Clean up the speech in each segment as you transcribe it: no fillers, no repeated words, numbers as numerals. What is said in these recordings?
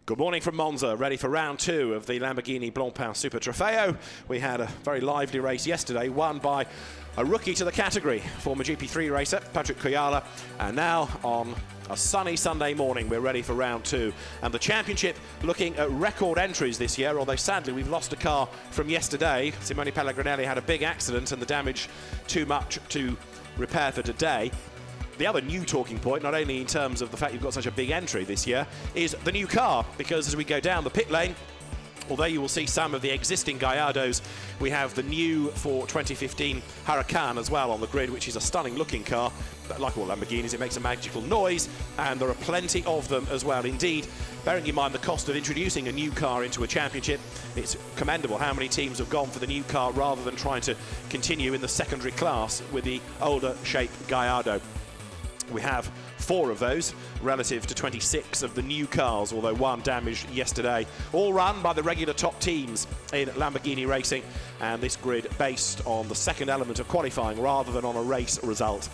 Good morning from Monza, ready for round two of the Lamborghini Blancpain Super Trofeo. We had a very lively race yesterday, won by a rookie to the category, former GP3 racer, Patrick Koyala. And now on a sunny Sunday morning, we're ready for round two. And the championship looking at record entries this year, although sadly we've lost a car from yesterday. Simone Pellegrinelli had a big accident and the damage too much to repair for today. The other new talking point, not only in terms of the fact you've got such a big entry this year, is the new car, because as we go down the pit lane, although you will see some of the existing Gallardos, we have the new for 2015 Huracan as well on the grid, which is a stunning looking car. But like all Lamborghinis, it makes a magical noise, and there are plenty of them as well. Indeed, bearing in mind the cost of introducing a new car into a championship, it's commendable how many teams have gone for the new car rather than trying to continue in the secondary class with the older shape Gallardo. We have 4 of those relative to 26 of the new cars, although one damaged yesterday. All run by the regular top teams in Lamborghini racing, and this grid based on the second element of qualifying rather than on a race result.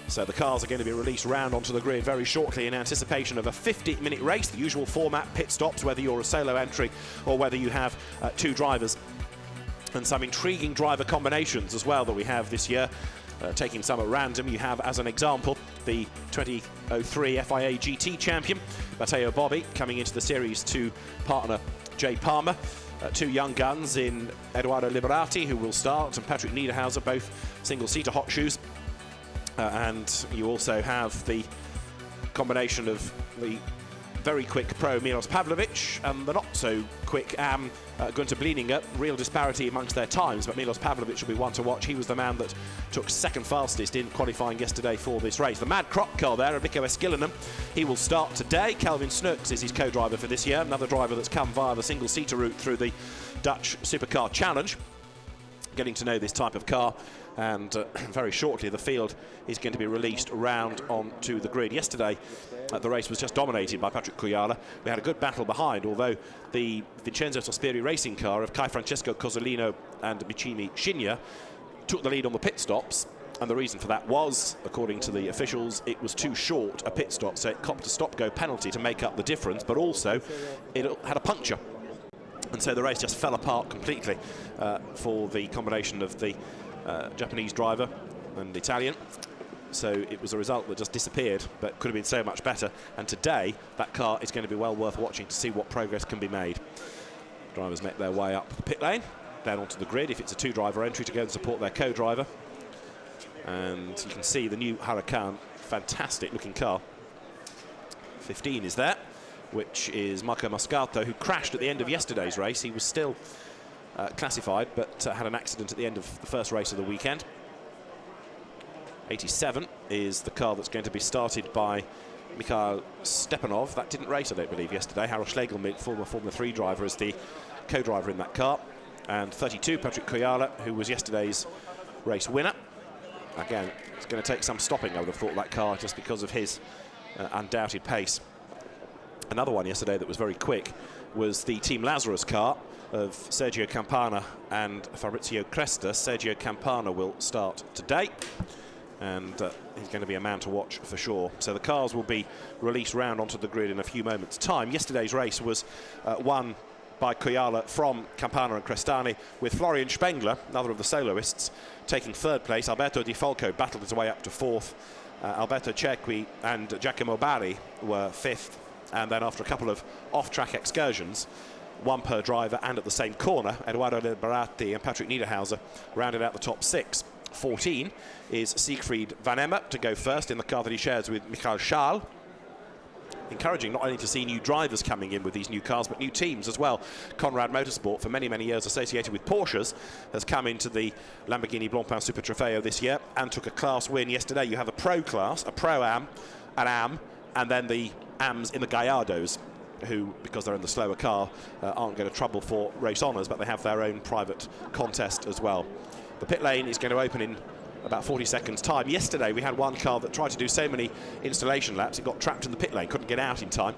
So the cars are going to be released round onto the grid very shortly in anticipation of a 50-minute race, the usual format, pit stops, whether you're a solo entry or whether you have 2 drivers. And some intriguing driver combinations as well that we have this year. Taking some at random, you have as an example the 2003 FIA GT champion Matteo Bobbi coming into the series to partner Jay Palmer. 2 young guns in Edoardo Liberati, who will start, and Patrick Niederhauser, both single-seater hot shoes. And you also have the combination of the very quick pro Milos Pavlovic and the not-so-quick Gunther Blieninger. Real disparity amongst their times, but Milos Pavlovic will be one to watch. He was the man that took second fastest in qualifying yesterday for this race. The Mad Croc car there, Mikko Eskilinen, he will start today. Calvin Snooks is his co-driver for this year, another driver that's come via the single-seater route through the Dutch Supercar Challenge. Getting to know this type of car, and very shortly the field is going to be released round onto the grid. Yesterday the race was just dominated by Patrick Koyala. We had a good battle behind, although the Vincenzo Sospiri racing car of Kai Francesco Cozzolino and Michimi Shinya took the lead on the pit stops, and the reason for that was, according to the officials, it was too short a pit stop, so it copped a stop-go penalty to make up the difference, but also it had a puncture. And so the race just fell apart completely for the combination of the Japanese driver and Italian. So it was a result that just disappeared, but could have been so much better. And today, that car is going to be well worth watching to see what progress can be made. Drivers make their way up the pit lane, down onto the grid if it's a 2-driver entry to go and support their co-driver. And you can see the new Huracan, fantastic looking car. 15 is there, which is Marco Moscato, who crashed at the end of yesterday's race. He was still classified, but had an accident at the end of the first race of the weekend. 87 is the car that's going to be started by Mikhail Stepanov. That didn't race, I don't believe, yesterday. Harold Schlegelmilch, former Formula 3 driver, is the co-driver in that car. And 32, Patrick Koyala, who was yesterday's race winner. Again, it's going to take some stopping, I would have thought, that car, just because of his undoubted pace. Another one yesterday that was very quick was the Team Lazarus car of Sergio Campana and Fabrizio Cresta. Sergio Campana will start today, and he's going to be a man to watch for sure. So the cars will be released round onto the grid in a few moments' time. Yesterday's race was won by Koyala from Campana and Crestani, with Florian Spengler, another of the soloists, taking 3rd place. Alberto Di Falco battled his way up to 4th. Alberto Cerqui and Giacomo Bari were 5th. And then after a couple of off-track excursions, 1 per driver and at the same corner, Edoardo Liberati and Patrick Niederhauser rounded out the top 6. 14 is Siegfried Van Emmer to go first in the car that he shares with Michael Schal. Encouraging not only to see new drivers coming in with these new cars, but new teams as well. Conrad Motorsport, for many, many years associated with Porsches, has come into the Lamborghini Blancpain Super Trofeo this year and took a class win yesterday. You have a pro class, a Pro-Am, an Am, and then the Ams in the Gallardos, who, because they're in the slower car, aren't going to trouble for race honours, but they have their own private contest as well. The pit lane is going to open in about 40 seconds time. Yesterday we had one car that tried to do so many installation laps, it got trapped in the pit lane, couldn't get out in time.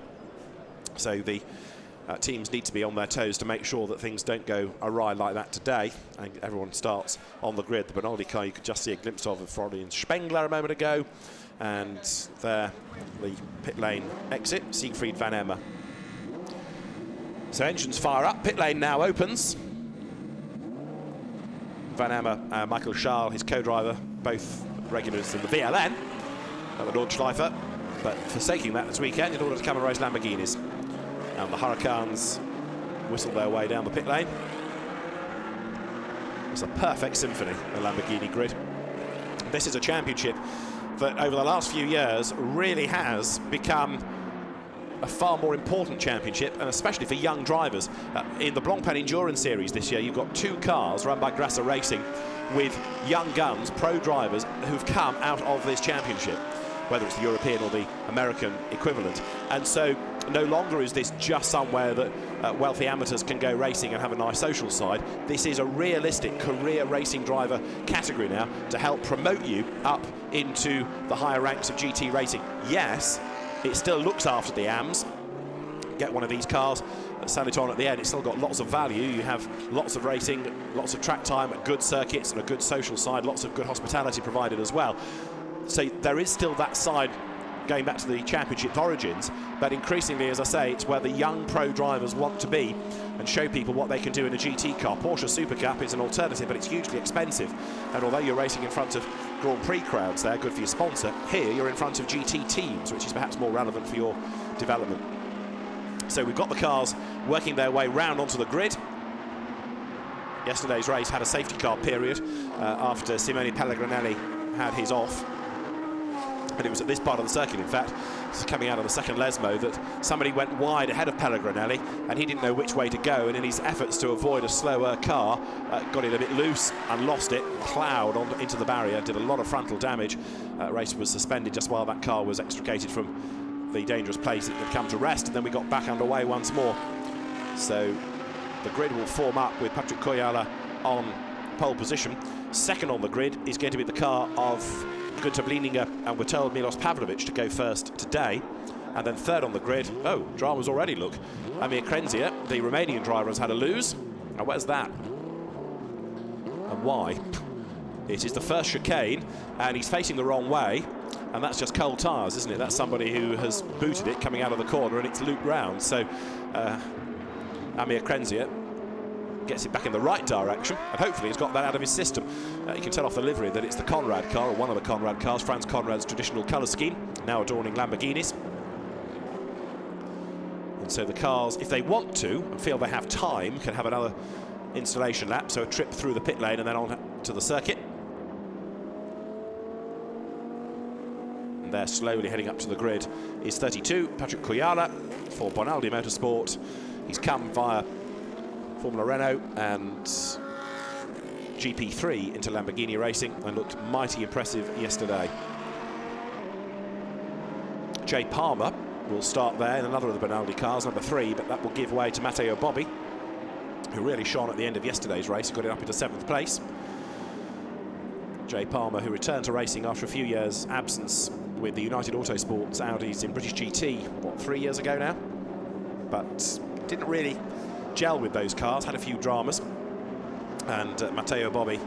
So the teams need to be on their toes to make sure that things don't go awry like that today, and everyone starts on the grid. The Benaldi car you could just see a glimpse of Florian Spengler a moment ago, and there the pit lane exit, Siegfried Van Emmer So engines fire up, pit lane now opens. Van Emmer and Michael Schal, his co-driver, both regulars in the VLN at the Nordschleife, but forsaking that this weekend in order to come and race Lamborghinis. And the Hurricanes whistle their way down the pit lane. It's a perfect symphony, the Lamborghini grid. This is a championship that over the last few years really has become a far more important championship, and especially for young drivers. In the Blancpain Endurance Series this year, you've got 2 cars run by Grasser Racing with young guns, pro drivers, who've come out of this championship, whether it's the European or the American equivalent. And so no longer is this just somewhere that wealthy amateurs can go racing and have a nice social side. This is a realistic career racing driver category now to help promote you up into the higher ranks of GT racing. Yes, it still looks after the AMs. Get one of these cars, sell it on at the end, it's still got lots of value. You have lots of racing, lots of track time at good circuits and a good social side, lots of good hospitality provided as well. So there is still that side going back to the championship origins, but increasingly, as I say, it's where the young pro drivers want to be and show people what they can do in a GT car. Porsche Super Cup is an alternative, but it's hugely expensive. And although you're racing in front of Grand Prix crowds there, good for your sponsor, here you're in front of GT teams, which is perhaps more relevant for your development. So we've got the cars working their way round onto the grid. Yesterday's race had a safety car period after Simone Pellegrinelli had his off. And it was at this part of the circuit, in fact, coming out of the second Lesmo, that somebody went wide ahead of Pellegrinelli, and he didn't know which way to go, and in his efforts to avoid a slower car, got it a bit loose and lost it, ploughed into the barrier, did a lot of frontal damage. Race was suspended just while that car was extricated from the dangerous place it had come to rest, and then we got back underway once more. So the grid will form up with Patrick Koyala on pole position. Second on the grid is going to be the car of Günther Blieninger, and we're told Milos Pavlovic to go first today. And then third on the grid, oh, dramas already, look. Amir Krenzia, the Romanian driver, has had a lose. And where's that? And why? It is the first chicane, and he's facing the wrong way. And that's just cold tyres, isn't it? That's somebody who has booted it coming out of the corner, and it's looped round. So Amir Krenzia gets it back in the right direction, and hopefully he's got that out of his system. You can tell off the livery that it's the Conrad car, or one of the Conrad cars, Franz Conrad's traditional colour scheme, now adorning Lamborghinis. And so the cars, if they want to and feel they have time, can have another installation lap, so a trip through the pit lane and then on to the circuit. And they're slowly heading up to the grid is 32, Patrick Koyala for Bonaldi Motorsport. He's come via Formula Renault and GP3 into Lamborghini racing and looked mighty impressive yesterday. Jay Palmer will start there in another of the Bonaldi cars, number 3, but that will give way to Matteo Bobbi, who really shone at the end of yesterday's race, got it up into 7th place. Jay Palmer, who returned to racing after a few years' absence with the United Autosports Audis in British GT, what, 3 years ago now? But didn't really gel with those cars, had a few dramas. And Matteo Bobbi,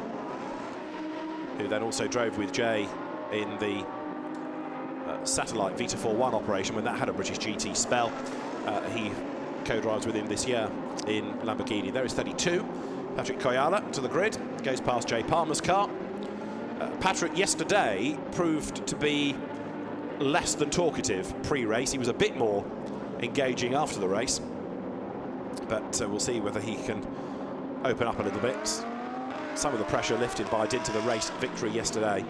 who then also drove with Jay in the satellite Vita 4-1 operation when that had a British GT spell. He co-drives with him this year in Lamborghini. There is 32. Patrick Koyala to the grid, goes past Jay Palmer's car. Patrick yesterday proved to be less than talkative pre-race. He was a bit more engaging after the race. But we'll see whether he can open up a little bit. Some of the pressure lifted by dint of the race victory yesterday.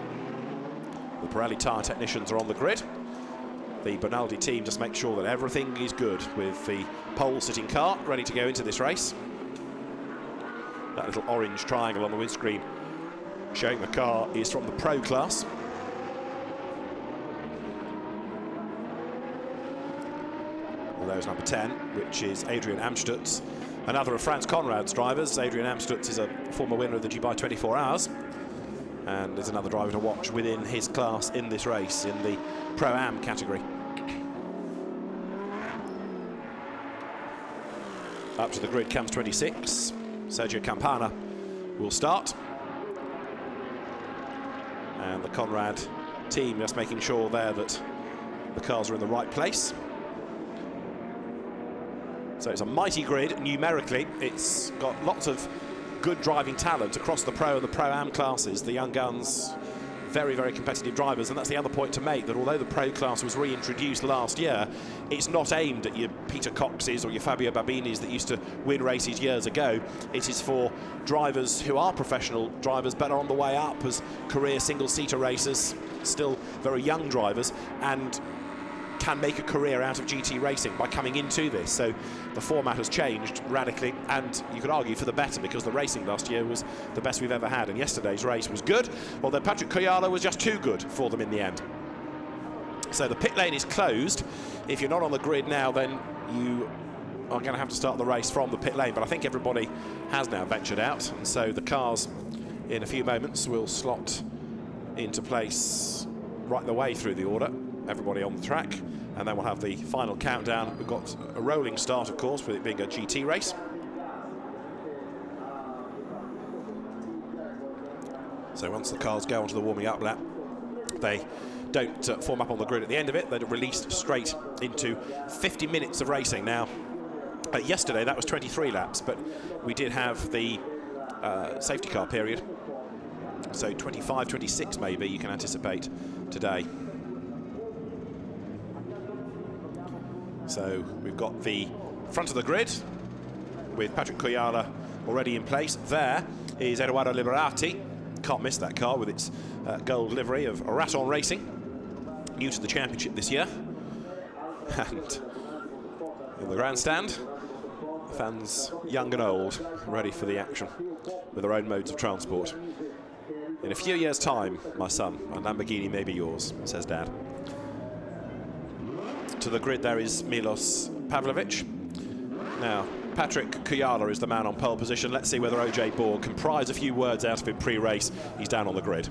The Pirelli tyre technicians are on the grid. The Bonaldi team just make sure that everything is good with the pole-sitting car ready to go into this race. That little orange triangle on the windscreen showing the car is from the Pro class. There's number 10, which is Adrian Amstutz, another of Franz Conrad's drivers. Adrian Amstutz is a former winner of the Dubai 24 Hours and is another driver to watch within his class in this race in the Pro-Am category. Up to the grid comes 26. Sergio Campana will start. And the Conrad team just making sure there that the cars are in the right place. So it's a mighty grid numerically. It's got lots of good driving talent across the Pro and the Pro-Am classes. The young guns, very, very competitive drivers, and that's the other point to make, that although the Pro class was reintroduced last year, it's not aimed at your Peter Coxes or your Fabio Babinis that used to win races years ago. It is for drivers who are professional drivers but are on the way up as career single-seater racers, still very young drivers, and can make a career out of GT racing by coming into this. So the format has changed radically, and you could argue for the better, because the racing last year was the best we've ever had, and yesterday's race was good, although Patrick Koyala was just too good for them in the end. So the pit lane is closed. If you're not on the grid now, then you are going to have to start the race from the pit lane, but I think everybody has now ventured out, and so the cars in a few moments will slot into place right the way through the order, everybody on the track, and then we'll have the final countdown. We've got a rolling start, of course, with it being a GT race. So once the cars go onto the warming up lap, they don't form up on the grid at the end of it. They're released straight into 50 minutes of racing. Now, yesterday that was 23 laps, but we did have the safety car period, so 25, 26 maybe you can anticipate today. So we've got the front of the grid with Patrick Koyala already in place. There is Edoardo Liberati. Can't miss that car with its gold livery of Raton Racing, new to the championship this year. And in the grandstand, fans young and old, ready for the action with their own modes of transport. In a few years' time, my son, a Lamborghini may be yours, says Dad. To the grid there is Milos Pavlovic. Now, Patrick Koyala is the man on pole position. Let's see whether OJ Borg can prize a few words out of him pre-race. He's down on the grid.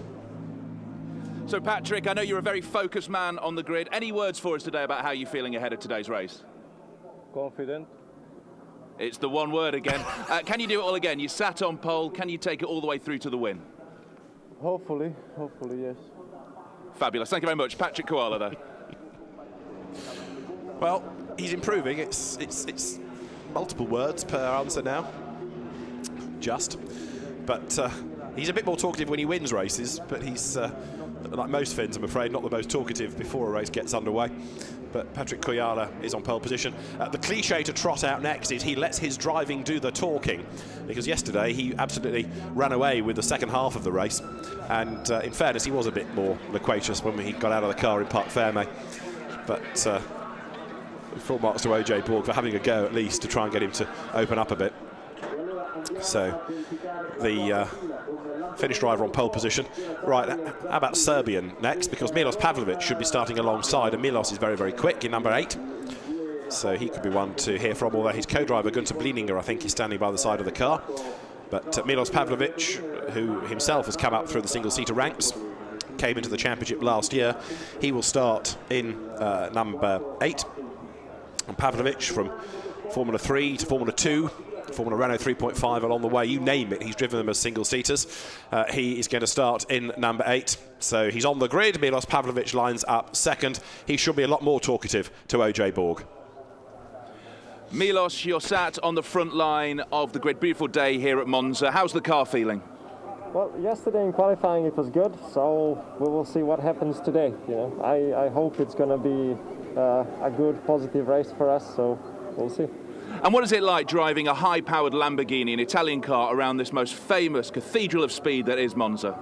So Patrick, I know you're a very focused man on the grid. Any words for us today about how you're feeling ahead of today's race? Confident. It's the one word again. Can you do it all again? You sat on pole. Can you take it all the way through to the win? Hopefully, yes. Fabulous. Thank you very much. Patrick Koyala there. Well, he's improving. It's multiple words per answer now. But he's a bit more talkative when he wins races, but he's, like most Finns, I'm afraid, not the most talkative before a race gets underway. But Patrick Koyala is on pole position. The cliche to trot out next is he lets his driving do the talking, because yesterday he absolutely ran away with the second half of the race. And in fairness, he was a bit more loquacious when he got out of the car in Parc Fermé. But full marks to OJ Borg for having a go at least to try and get him to open up a bit. So the Finnish driver on pole position. Right, how about Serbian next? Because Milos Pavlovic should be starting alongside, and Milos is very, very quick in number 8. So he could be one to hear from, although his co-driver Gunther Blieninger, I think, is standing by the side of the car. But Milos Pavlovic, who himself has come up through the single-seater ranks, came into the championship last year. He will start in number 8. And Pavlovic, from Formula 3 to Formula 2, Formula Renault 3.5 along the way, you name it, he's driven them as single-seaters. He is going to start in number 8. So he's on the grid. Milos Pavlovic lines up second. He should be a lot more talkative to OJ Borg. Milos, you're sat on the front line of the grid. Beautiful day here at Monza. How's the car feeling? Well, yesterday in qualifying it was good, so we will see what happens today. You know, I hope it's going to be a good, positive race for us, so we'll see. And what is it like driving a high-powered Lamborghini, an Italian car, around this most famous cathedral of speed that is Monza?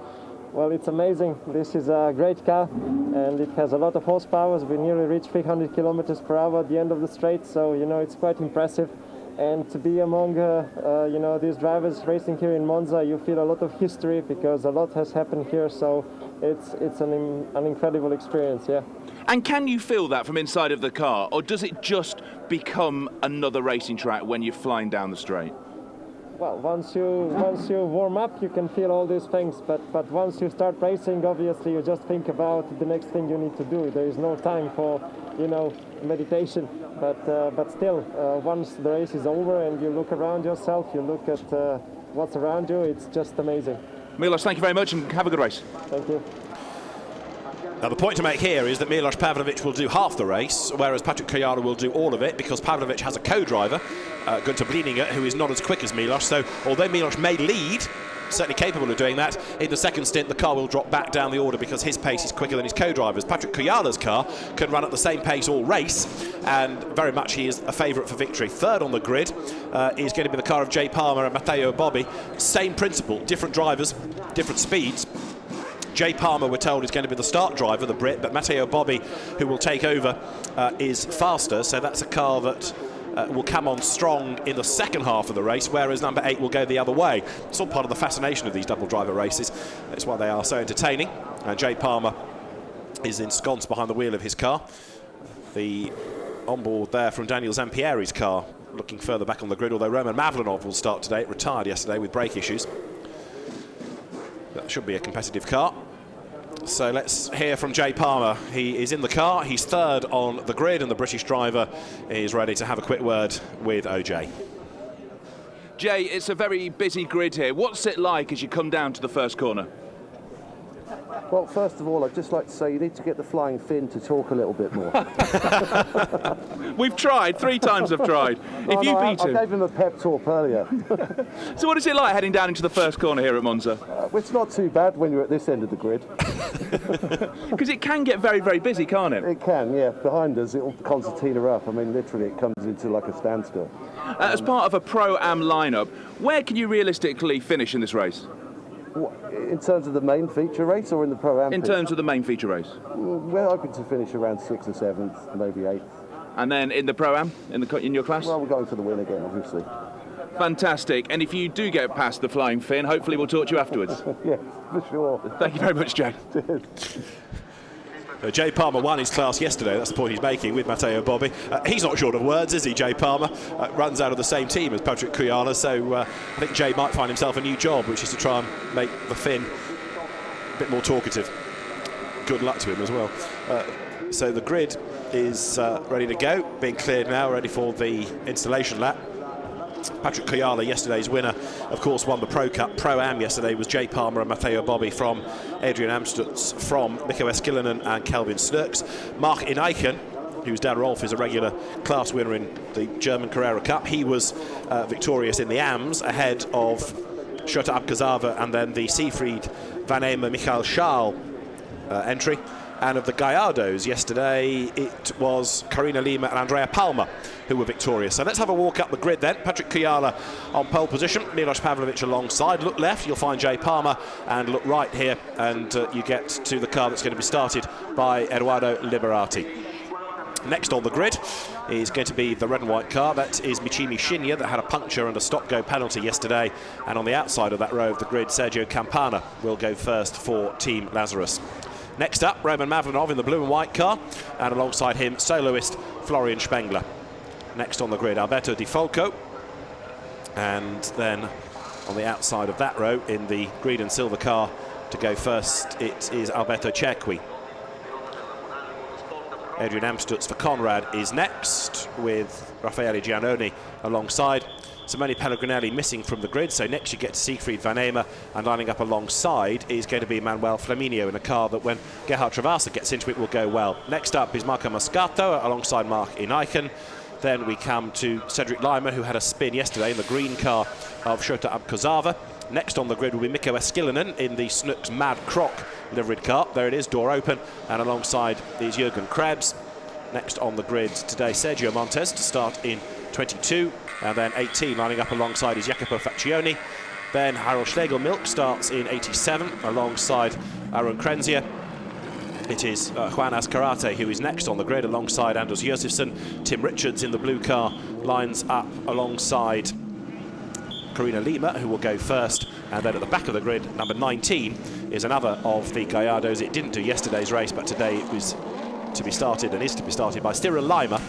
Well, it's amazing. This is a great car, and it has a lot of horsepower. We nearly reached 300 kilometers per hour at the end of the straight, so, you know, it's quite impressive. And to be among, you know, these drivers racing here in Monza, you feel a lot of history because a lot has happened here, so it's an incredible experience, yeah. And can you feel that from inside of the car, or does it just become another racing track when you're flying down the straight? Well, once you warm up, you can feel all these things, but once you start racing, obviously you just think about the next thing you need to do. There is no time for, you know, meditation. But still, once the race is over and you look around yourself, you look at what's around you, it's just amazing. Milos, thank you very much and have a good race. Thank you. Now the point to make here is that Miloš Pavlović will do half the race, whereas Patrick Kujala will do all of it, because Pavlović has a co-driver, Günther Blieninger, who is not as quick as Miloš. So although Miloš may lead, certainly capable of doing that, in the second stint the car will drop back down the order because his pace is quicker than his co-driver's. Patrick Kujala's car can run at the same pace all race, and very much he is a favourite for victory. Third on the grid is going to be the car of Jay Palmer and Matteo Bobbi. Same principle, different drivers, different speeds. Jay Palmer, we're told, is going to be the start driver, the Brit, but Matteo Bobbi, who will take over, is faster, so that's a car that will come on strong in the second half of the race, whereas number 8 will go the other way. It's all part of the fascination of these double driver races. That's why they are so entertaining. And Jay Palmer is ensconced behind the wheel of his car. The onboard there from Daniel Zampieri's car, looking further back on the grid, although Roman Mavlanov will start today. It retired yesterday with brake issues. That should be a competitive car. So let's hear from Jay Palmer. He is in the car, he's third on the grid, and the British driver is ready to have a quick word with OJ. Jay, it's a very busy grid here. What's it like as you come down to the first corner? Well, first of all, I'd just like to say you need to get the flying fin to talk a little bit more. We've tried, 3 times I've tried. If you beat him... I gave him a pep talk earlier. So what is it like heading down into the first corner here at Monza? It's not too bad when you're at this end of the grid. Because it can get very, very busy, can't it? It can, yeah. Behind us, it'll concertina up. I mean, literally, it comes into like a standstill. As part of a Pro-Am lineup, where can you realistically finish in this race? In terms of the main feature race or in the Pro-Am? In terms of the main feature race. We're hoping to finish around 6th or 7th, maybe 8th. And then in the Pro-Am, in your class? Well, we're going for the win again, obviously. Fantastic. And if you do get past the flying fin, hopefully we'll talk to you afterwards. Yeah, for sure. Thank you very much, Jay. Jay Palmer won his class yesterday, that's the point he's making with Matteo Bobbi. He's not short of words, is he, Jay Palmer? Runs out of the same team as Patrick Kujala, so I think Jay might find himself a new job, which is to try and make the fin a bit more talkative. Good luck to him as well. So the grid is ready to go, being cleared now, ready for the installation lap. Patrick Kujala, yesterday's winner, of course, won the Pro Cup. Pro-Am yesterday was Jay Palmer and Matteo Bobbi from Adrian Amstutz, from Mikko Eskilinen and Calvin Sturks. Mark Inaiken, whose dad Rolf is a regular class winner in the German Carrera Cup, he was victorious in the AMS ahead of Schotter Abkazava and then the Siegfried Van Emme Michael Schaal entry. And of the Gallardos yesterday, it was Carina Lima and Andrea Palma who were victorious. So let's have a walk up the grid then. Patrick Kujala on pole position, Miloš Pavlović alongside. Look left, you'll find Jay Palmer, and look right here, and you get to the car that's going to be started by Eduardo Liberati. Next on the grid is going to be the red and white car. That is Michimi Shinya, that had a puncture and a stop-go penalty yesterday. And on the outside of that row of the grid, Sergio Campana will go first for Team Lazarus. Next up, Roman Mavlanov in the blue and white car, and alongside him, soloist Florian Spengler. Next on the grid, Alberto Di Folco. And then on the outside of that row, in the green and silver car, to go first, it is Alberto Cerqui. Adrian Amstutz for Conrad is next, with Raffaele Giannoni alongside. Simone Pellegrinelli missing from the grid, so next you get to Siegfried Van Emme, and lining up alongside is going to be Manuel Flaminio in a car that when Gerhard Travasa gets into it will go well. Next up is Marco Moscato alongside Mark Inaiken. Then we come to Cedric Lima, who had a spin yesterday in the green car of Schotter Abkazava. Next on the grid will be Mikko Eskilinen in the Snooks Mad Croc liveried car. There it is, door open, and alongside is Jürgen Krebs. Next on the grid today, Sergio Montes to start in 22, and then 18 lining up alongside is Jacopo Faccioni. Then Harold Schlegel-Milk starts in 87 alongside Aaron Krenzia. It is Juan Azcarate who is next on the grid alongside Anders Josefsson. Tim Richards in the blue car lines up alongside Carina Lima, who will go first. And then at the back of the grid, number 19 is another of the Gallardos. It didn't do yesterday's race, but today it was to be started and is to be started by Cyril Lima,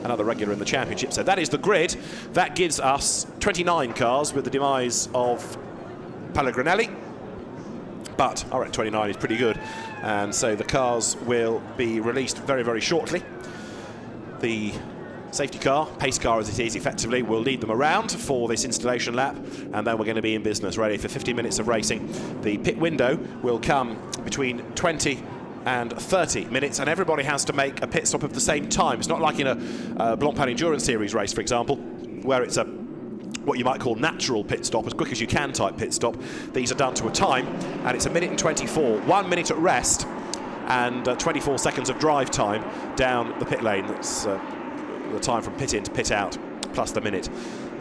another regular in the championship. So that is the grid. That gives us 29 cars with the demise of Pellegrinelli. But I reckon 29 is pretty good. And so the cars will be released very, very shortly. The safety car, pace car as it is effectively, will lead them around for this installation lap, and then we're going to be in business, ready for 50 minutes of racing. The pit window will come between 20 and 30 minutes, and everybody has to make a pit stop of the same time. It's not like in a Blancpain Endurance Series race, for example, where it's a what you might call natural pit stop, as quick as you can type pit stop. These are done to a time, and it's 1 minute and 24, 1 minute at rest, and 24 seconds of drive time down the pit lane. That's the time from pit in to pit out, plus the minute.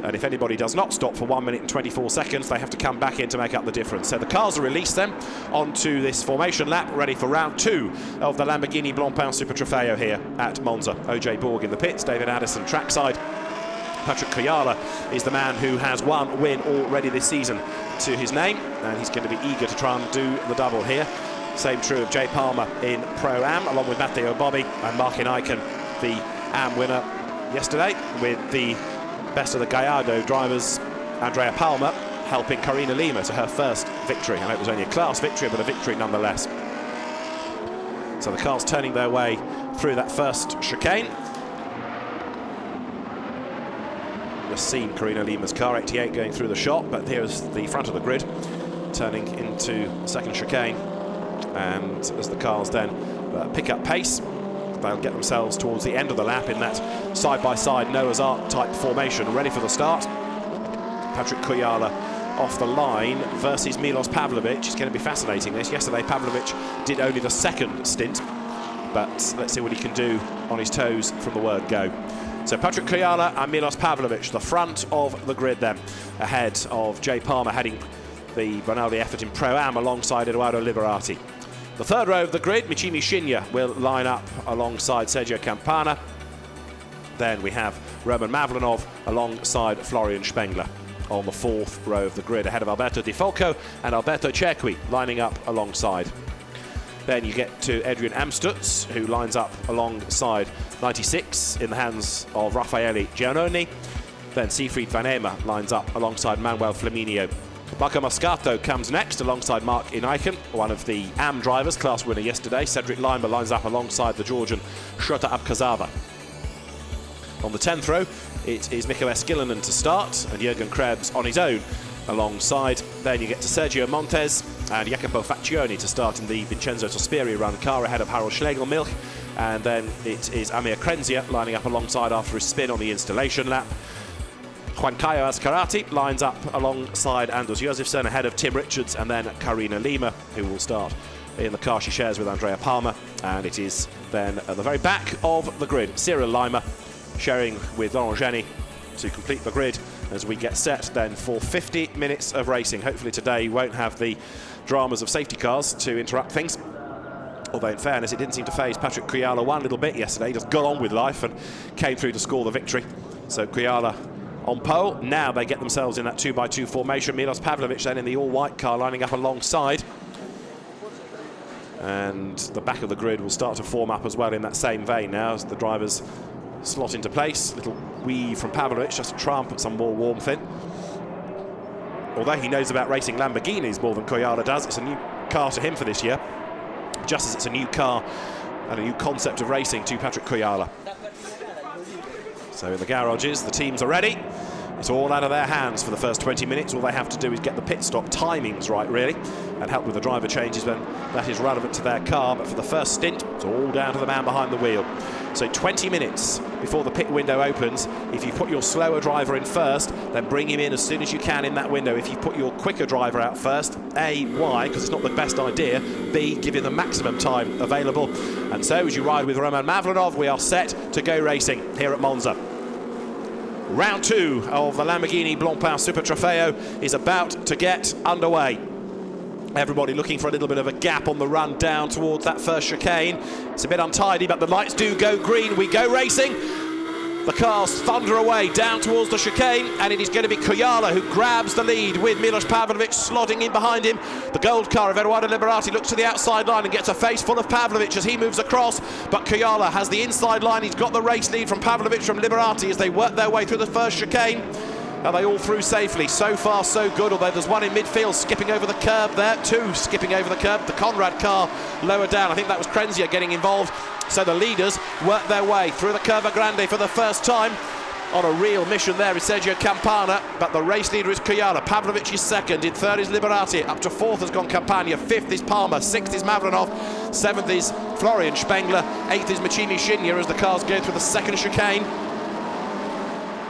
And if anybody does not stop for 1 minute and 24 seconds, they have to come back in to make up the difference. So the cars are released then onto this formation lap, ready for round 2 of the Lamborghini Blancpain Super Trofeo here at Monza. OJ Borg in the pits, David Addison trackside. Patrick Kujala is the man who has 1 win already this season to his name, and he's going to be eager to try and do the double here. Same true of Jay Palmer in Pro-Am, along with Matteo Bobby and Martin Eichen, the Am winner yesterday, with the best of the Gallardo drivers, Andrea Palmer, helping Karina Lima to her first victory. I know it was only a class victory, but a victory nonetheless. So the cars turning their way through that first chicane. Just seen Karina Lima's car, 88, going through the shot, but here's the front of the grid, turning into the second chicane. And as the cars then pick up pace, they'll get themselves towards the end of the lap in that side-by-side Noah's Ark type formation, ready for the start. Patrick Kujala off the line versus Milos Pavlovic. It's going to be fascinating, this. Yesterday Pavlovic did only the second stint, but let's see what he can do on his toes from the word go. So Patrick Kujala and Milos Pavlovic, the front of the grid then, ahead of Jay Palmer heading the Bonaldi effort in Pro-Am alongside Edoardo Liberati. The third row of the grid, Michimi Shinya will line up alongside Sergio Campana. Then we have Roman Mavlanov alongside Florian Spengler on the fourth row of the grid, ahead of Alberto Di Folco and Alberto Cerqui lining up alongside. Then you get to Adrian Amstutz, who lines up alongside 96 in the hands of Raffaele Giannoni. Then Siegfried Van Ema lines up alongside Manuel Flaminio. Marco Moscato comes next alongside Mark Inaiken, one of the AM drivers, class winner yesterday. Cedric Lima lines up alongside the Georgian Shota Abkazava. On the 10th row, it is Mikko Eskilinen to start, and Jürgen Krebs on his own alongside. Then you get to Sergio Montes and Jacopo Faccioni to start in the Vincenzo Sospiri run car ahead of Harold Schlegelmilch. And then it is Amir Krenzia lining up alongside after his spin on the installation lap. Juan Caio Azcarati lines up alongside Anders Josefsson ahead of Tim Richards, and then Karina Lima, who will start in the car she shares with Andrea Palmer. And it is then at the very back of the grid, Cyril Lima sharing with Laurent Geny to complete the grid as we get set then for 50 minutes of racing. Hopefully today won't have the dramas of safety cars to interrupt things. Although in fairness, it didn't seem to faze Patrick Kujala one little bit yesterday. He just got on with life and came through to score the victory. So Kujala on pole. Now they get themselves in that 2x2 formation. Milos Pavlovic then in the all-white car lining up alongside. And the back of the grid will start to form up as well in that same vein now as the drivers slot into place. Little weave from Pavlovic just to try and put some more warmth in. Although he knows about racing Lamborghinis more than Kujala does, it's a new car to him for this year, just as it's a new car and a new concept of racing to Patrick Kujala. So in the garages, the teams are ready. It's all out of their hands for the first 20 minutes. All they have to do is get the pit stop timings right, really, and help with the driver changes when that is relevant to their car. But for the first stint, it's all down to the man behind the wheel. So 20 minutes before the pit window opens, if you put your slower driver in first, then bring him in as soon as you can in that window. If you put your quicker driver out first, A, why? Because it's not the best idea. B, give you the maximum time available. And so as you ride with Roman Mavlanov, we are set to go racing here at Monza. Round 2 of the Lamborghini Blancpain Super Trofeo is about to get underway. Everybody looking for a little bit of a gap on the run down towards that first chicane. It's a bit untidy, but the lights do go green. We go racing. The cars thunder away down towards the chicane, and it is going to be Kujala who grabs the lead with Milos Pavlovic slotting in behind him. The gold car of Edoardo Liberati looks to the outside line and gets a face full of Pavlovic as he moves across, but Kujala has the inside line. He's got the race lead from Pavlovic from Liberati as they work their way through the first chicane. Are they all through safely? So far so good, although there's one in midfield skipping over the curb there, two skipping over the curb. The Conrad car lower down, I think that was Krenzia getting involved. So the leaders work their way through the Curva Grande for the first time. On a real mission there is Sergio Campana, but the race leader is Kujala. Pavlovic is second, in third is Liberati, up to fourth has gone Campania, fifth is Palmer, sixth is Mavlanov. 7th is Florian Spengler, 8th is Machini Shinya as the cars go through the second chicane.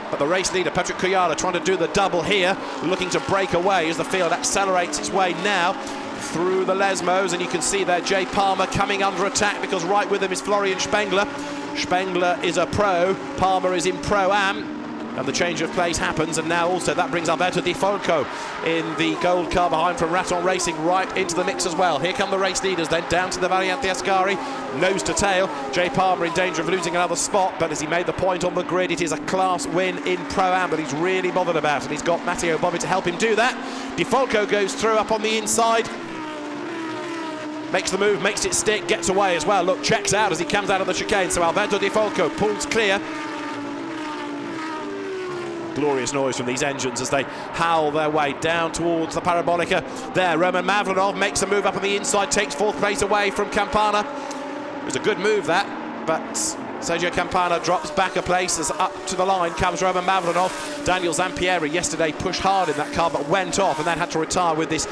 But the race leader, Patrick Kuyala, trying to do the double here, looking to break away as the field accelerates its way now through the Lesmos, and you can see there Jay Palmer coming under attack because right with him is Florian Spengler. Spengler is a pro, Palmer is in Pro-Am, and the change of place happens, and now also that brings Alberto Di Folco in the gold car behind from Raton Racing right into the mix as well. Here come the race leaders then down to the Variante Ascari, nose to tail. Jay Palmer in danger of losing another spot, but as he made the point on the grid, it is a class win in Pro-Am that he's really bothered about, and he's got Matteo Bobbi to help him do that. Di Folco goes through up on the inside, makes the move, makes it stick, gets away as well. Look, checks out as he comes out of the chicane, so Alberto Di Folco pulls clear. Glorious noise from these engines as they howl their way down towards the Parabolica. There, Roman Mavlanov makes a move up on the inside, takes 4th place away from Campana. It was a good move that, but Sergio Campana drops back a place as up to the line comes Roman Mavlanov. Daniel Zampieri yesterday pushed hard in that car but went off and then had to retire with this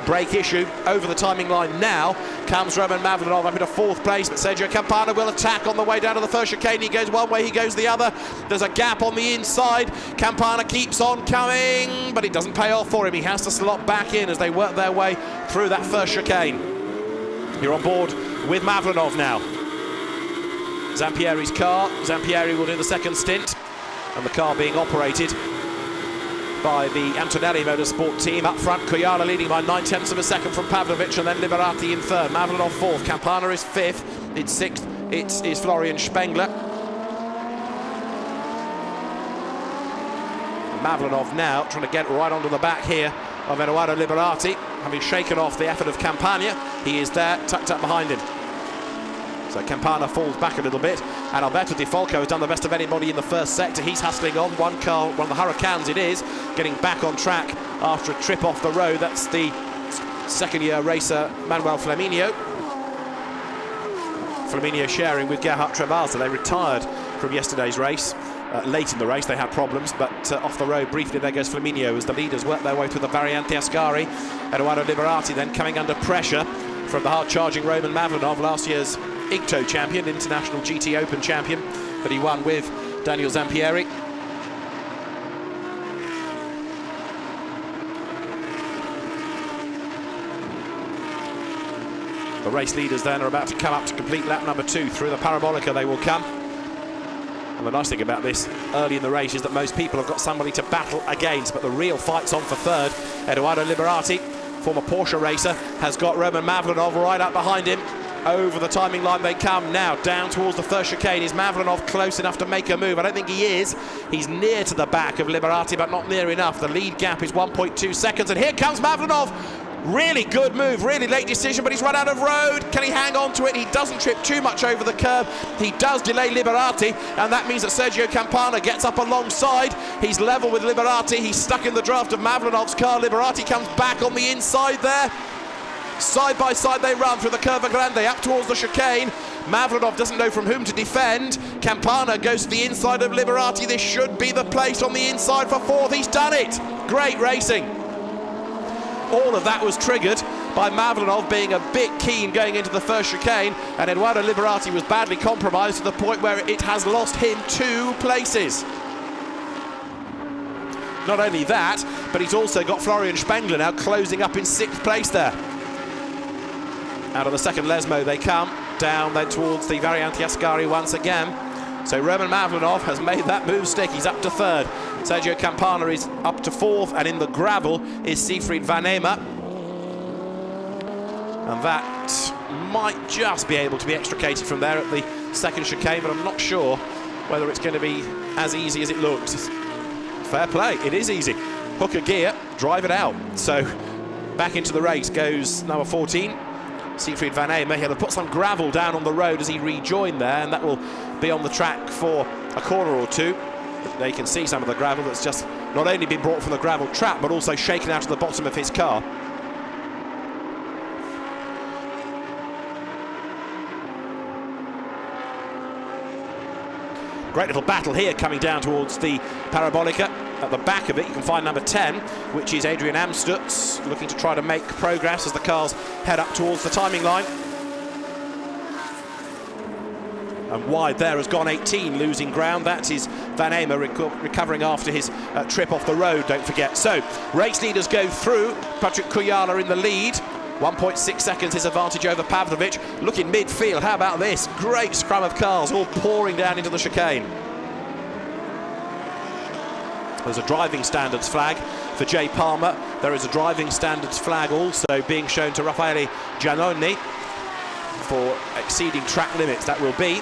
brake issue. Over the timing line now comes Roman Mavlanov up into 4th place, but Sergio Campana will attack on the way down to the first chicane. He goes one way, he goes the other. There's a gap on the inside. Campana keeps on coming, but it doesn't pay off for him. He has to slot back in as they work their way through that first chicane. You're on board with Mavlanov now. Zampieri's car. Zampieri will do the second stint, and the car being operated by the Antonelli Motorsport team. Up front, Kuyala leading by 9/10 of a second from Pavlovic, and then Liberati in 3rd. Mavlanov 4th. Campana is 5th. It's 6th. It is Florian Spengler. Mavlanov now trying to get right onto the back here of Eduardo Liberati, having shaken off the effort of Campania. He is there, tucked up behind him. So Campana falls back a little bit, and Alberto Di Folco has done the best of anybody in the first sector. He's hustling on. One car, one of the Hurricanes it is, getting back on track after a trip off the road. That's the second-year racer Manuel Flaminio. Flaminio sharing with Gerhard Travasa. They retired from yesterday's race. Late in the race they had problems, but off the road briefly there goes Flaminio as the leaders work their way through the Variante Ascari. Eduardo Liberati then coming under pressure from the hard-charging Roman Mavlanov, last year's IGTO champion, International GT Open champion, that he won with Daniel Zampieri. The race leaders then are about to come up to complete lap number 2. Through the Parabolica they will come. And the nice thing about this early in the race is that most people have got somebody to battle against, but the real fight's on for 3rd. Eduardo Liberati, former Porsche racer, has got Roman Mavlanov right up behind him. Over the timing line they come now, down towards the first chicane. Is Mavlanov close enough to make a move? I don't think he is. He's near to the back of Liberati, but not near enough. The lead gap is 1.2 seconds, and here comes Mavlanov. Really good move, really late decision, but he's run out of road. Can he hang on to it? He doesn't trip too much over the curb. He does delay Liberati, and that means that Sergio Campana gets up alongside. He's level with Liberati. He's stuck in the draft of Mavlanov's car. Liberati comes back on the inside there. Side by side they run through the Curva Grande up towards the chicane. Mavlanov doesn't know from whom to defend. Campana goes to the inside of Liberati. This should be the place on the inside for 4th. He's done it. Great racing. All of that was triggered by Mavlanov being a bit keen going into the first chicane, and Eduardo Liberati was badly compromised to the point where it has lost him 2 places. Not only that, but he's also got Florian Spengler now closing up in 6th place there. Out of the second Lesmo they come, down then towards the Variante Ascari once again. So Roman Mavlanov has made that move stick. He's up to 3rd. Sergio Campana is up to 4th, and in the gravel is Siegfried Van Ema. And that might just be able to be extricated from there at the second chicane, but I'm not sure whether it's going to be as easy as it looks. Fair play, it is easy. Hook a gear, drive it out. So back into the race goes number 14. Siegfried Van Ema. He'll have put some gravel down on the road as he rejoined there, and that will be on the track for a corner or 2. They can see some of the gravel that's just not only been brought from the gravel trap, but also shaken out of the bottom of his car. Great little battle here coming down towards the Parabolica. At the back of it you can find number 10, which is Adrian Amstutz, looking to try to make progress as the cars head up towards the timing line. And wide there has gone 18, losing ground. That is Van Amer recovering after his trip off the road, don't forget. So, race leaders go through. Patrick Kujala in the lead. 1.6 seconds his advantage over Pavlovic. Look in midfield, how about this? Great scrum of cars all pouring down into the chicane. There's a driving standards flag for Jay Palmer. There is a driving standards flag also being shown to Raffaele Giannoni for exceeding track limits, that will be.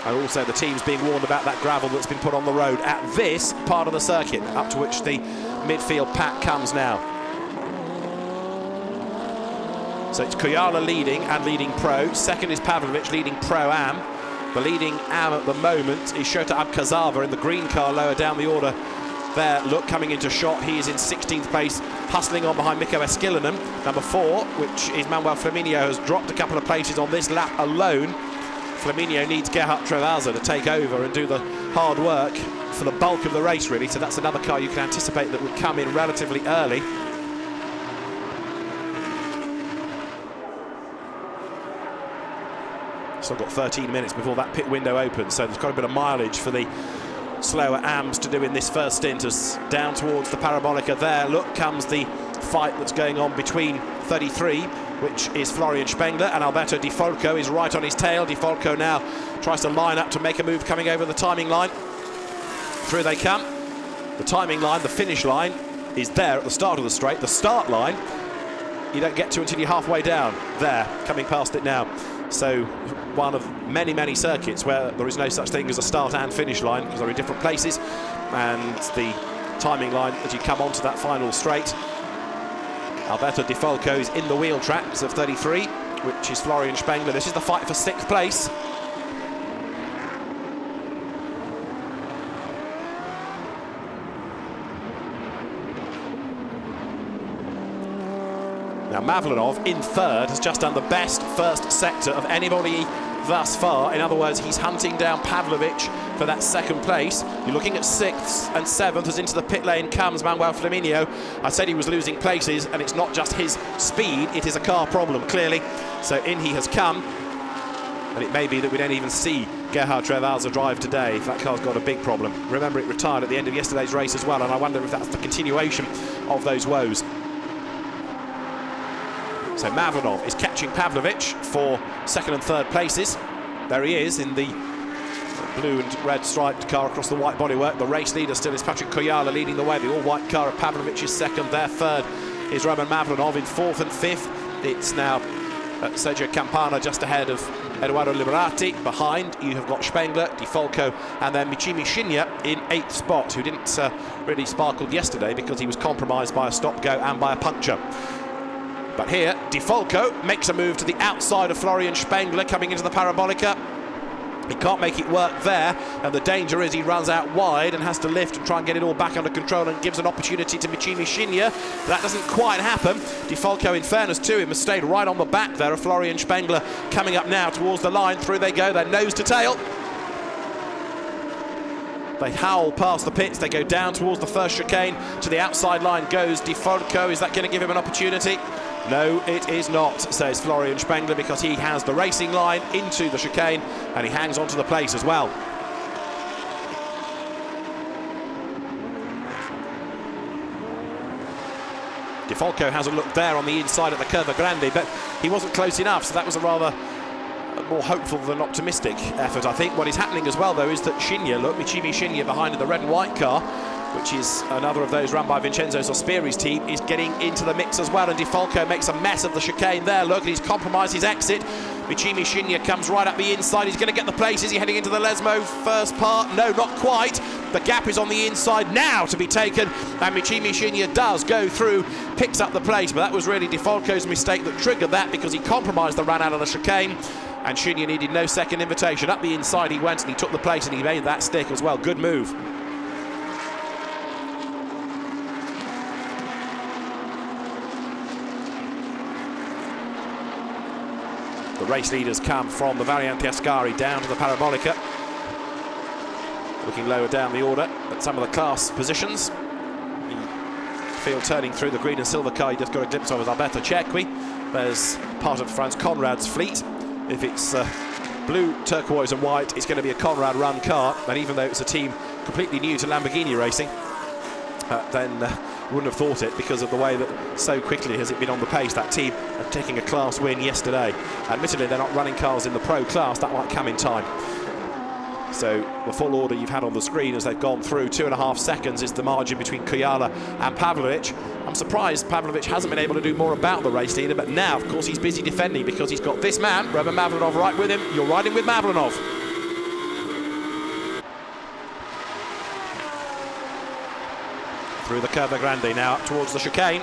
And also the team's being warned about that gravel that's been put on the road at this part of the circuit, up to which the midfield pack comes now. So it's Kujala leading and leading pro. Second is Pavlovic leading pro-am. The leading am at the moment is Shota Abkazava in the green car lower down the order. There, look, coming into shot, he is in 16th place, hustling on behind Mikko Eskilinen. Number 4, which is Manuel Flaminio, has dropped a couple of places on this lap alone. Flaminio needs Gerhard Trevalza to take over and do the hard work for the bulk of the race, really. So that's another car you can anticipate that would come in relatively early. Still got 13 minutes before that pit window opens, so there's got a bit of mileage for the slower AMs to do in this first stint. As down towards the parabolica there, look, comes the fight that's going on between 33, which is Florian Spengler, and Alberto Di Folco is right on his tail. Di Folco now tries to line up to make a move coming over the timing line. Through they come. The timing line, the finish line, is there at the start of the straight. The start line you don't get to until you're halfway down. There, coming past it now. So one of many, many circuits where there is no such thing as a start and finish line, because they're in different places, and the timing line as you come onto that final straight. Alberto Di Folco is in the wheel tracks of 33, which is Florian Spengler. This is the fight for 6th place. Now Mavlanov in 3rd has just done the best first sector of anybody thus far. In other words, he's hunting down Pavlovic for that 2nd place. You're looking at 6th and 7th as into the pit lane comes Manuel Flaminio. I said he was losing places, and it's not just his speed, it is a car problem, clearly. So in he has come, and it may be that we don't even see Gerhard Trevalza drive today if that car's got a big problem. Remember, it retired at the end of yesterday's race as well, and I wonder if that's the continuation of those woes. So Mavlanov is catching Pavlovic for 2nd and 3rd places. There he is in the blue and red striped car across the white bodywork. The race leader still is Patrick Kujala leading the way. The all-white car of Pavlovic is 2nd. Their 3rd is Roman Mavlanov in 4th and 5th. It's now Sergio Campana just ahead of Eduardo Liberati. Behind you have got Spengler, Di Folco, and then Michimi Shinya in 8th spot, who didn't really sparkle yesterday because he was compromised by a stop-go and by a puncture. But here, Di Folco makes a move to the outside of Florian Spengler coming into the parabolica. He can't make it work there, and the danger is he runs out wide and has to lift and try and get it all back under control, and gives an opportunity to Michimi Shinya. That doesn't quite happen. Di Folco, in fairness to him, has stayed right on the back there of Florian Spengler. Coming up now towards the line. Through they go, they're nose to tail. They howl past the pits, they go down towards the first chicane. To the outside line goes Di Folco. Is that going to give him an opportunity? No, it is not, says Florian Spengler, because he has the racing line into the chicane and he hangs onto the place as well. Di Folco has a look there on the inside at the Curva Grande, but he wasn't close enough, so that was a rather more hopeful than optimistic effort, I think. What is happening as well, though, is that Shinya, look, Michimi Shinya behind in the red and white car, which is another of those run by Vincenzo Sospiri's team, is getting into the mix as well, and Di Folco makes a mess of the chicane there. Look, he's compromised his exit. Michimi Shinya comes right up the inside. He's going to get the place. Is he heading into the Lesmo first part? No, not quite. The gap is on the inside now to be taken, and Michimi Shinya does go through, picks up the place, but that was really Di Folco's mistake that triggered that, because he compromised the run out of the chicane, and Shinya needed no second invitation. Up the inside he went, and he took the place, and he made that stick as well. Good move. The race leaders come from the Variante Ascari down to the Parabolica. Looking lower down the order at some of the class positions. The field turning through the green and silver car you just got a glimpse of is Alberto Cerqui. There's part of Franz Conrad's fleet. If it's blue, turquoise and white, it's going to be a Conrad run car, and even though it's a team completely new to Lamborghini racing, then you wouldn't have thought it because of the way that so quickly has it been on the pace. That team are taking a class win yesterday. Admittedly, they're not running cars in the pro class, that might come in time. So the full order you've had on the screen as they've gone through, 2.5 seconds is the margin between Kujala and Pavlovic. I'm surprised Pavlovic hasn't been able to do more about the race leader, but now, of course, he's busy defending because he's got this man, Roman Mavlanov, right with him. You're riding with Mavlanov. Through the Curva Grande now, up towards the chicane.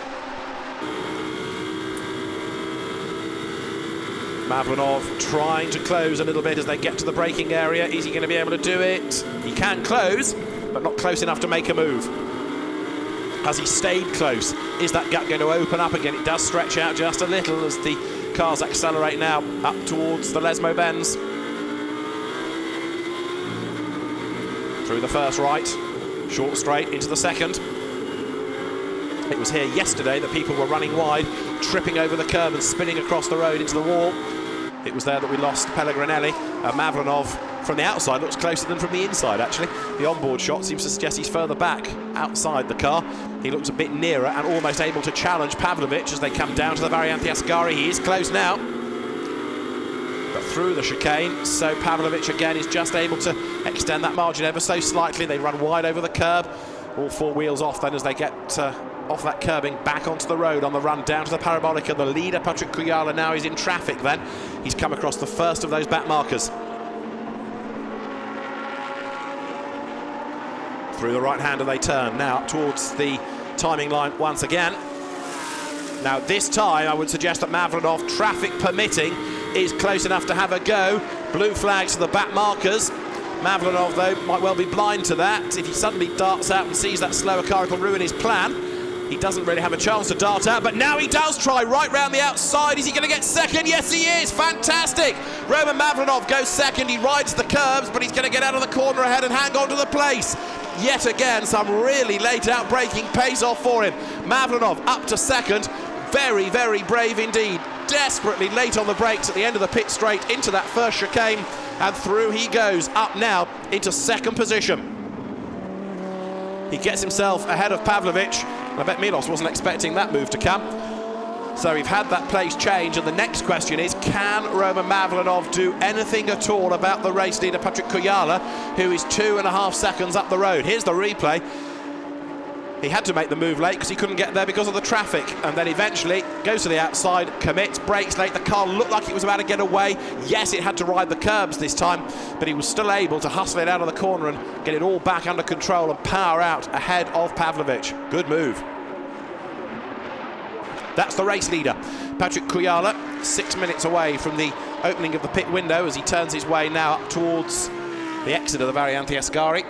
Mavlanov trying to close a little bit as they get to the braking area. Is he going to be able to do it? He can close, but not close enough to make a move. Has he stayed close? Is that gap going to open up again? It does stretch out just a little as the cars accelerate now up towards the Lesmo Benz. Through the first right, short straight into the second. It was here yesterday that people were running wide, tripping over the curb and spinning across the road into the wall. It was there that we lost Pellegrinelli. Mavlanov from the outside looks closer than from the inside, actually. The onboard shot seems to suggest he's further back outside the car. He looks a bit nearer and almost able to challenge Pavlovic as they come down to the Variante Ascari. He is close now, but through the chicane. So Pavlovic again is just able to extend that margin ever so slightly. They run wide over the curb. All four wheels off then as they get off that curbing back onto the road on the run down to the Parabolica. The leader, Patrick Kujala, now is in traffic then. He's come across the first of those back markers. Through the right-hander they turn now up towards the timing line once again. Now this time I would suggest that Mavlanov, traffic permitting, is close enough to have a go. Blue flags to the back markers. Mavlanov, though, might well be blind to that. If he suddenly darts out and sees that slower car, it'll ruin his plan. He doesn't really have a chance to dart out, but now he does try right round the outside. Is he going to get second? Yes, he is. Fantastic. Roman Mavlanov goes second. He rides the curbs, but he's going to get out of the corner ahead and hang on to the place. Yet again, some really late out braking pays off for him. Mavlanov up to second. Very, very brave indeed. Desperately late on the brakes at the end of the pit straight into that first chicane, and through he goes, up now into second position. He gets himself ahead of Pavlovic. I bet Milos wasn't expecting that move to come. So we've had that place change, and the next question is, can Roman Mavlanov do anything at all about the race leader Patrick Kujala, who is 2.5 seconds up the road? Here's the replay. He had to make the move late because he couldn't get there because of the traffic, and then eventually goes to the outside, commits, brakes late. The car looked like it was about to get away. Yes, it had to ride the curbs this time, but he was still able to hustle it out of the corner and get it all back under control and power out ahead of Pavlovic. Good move. That's the race leader, Patrick Kujala, 6 minutes away from the opening of the pit window as he turns his way now up towards the exit of the Variante Ascari.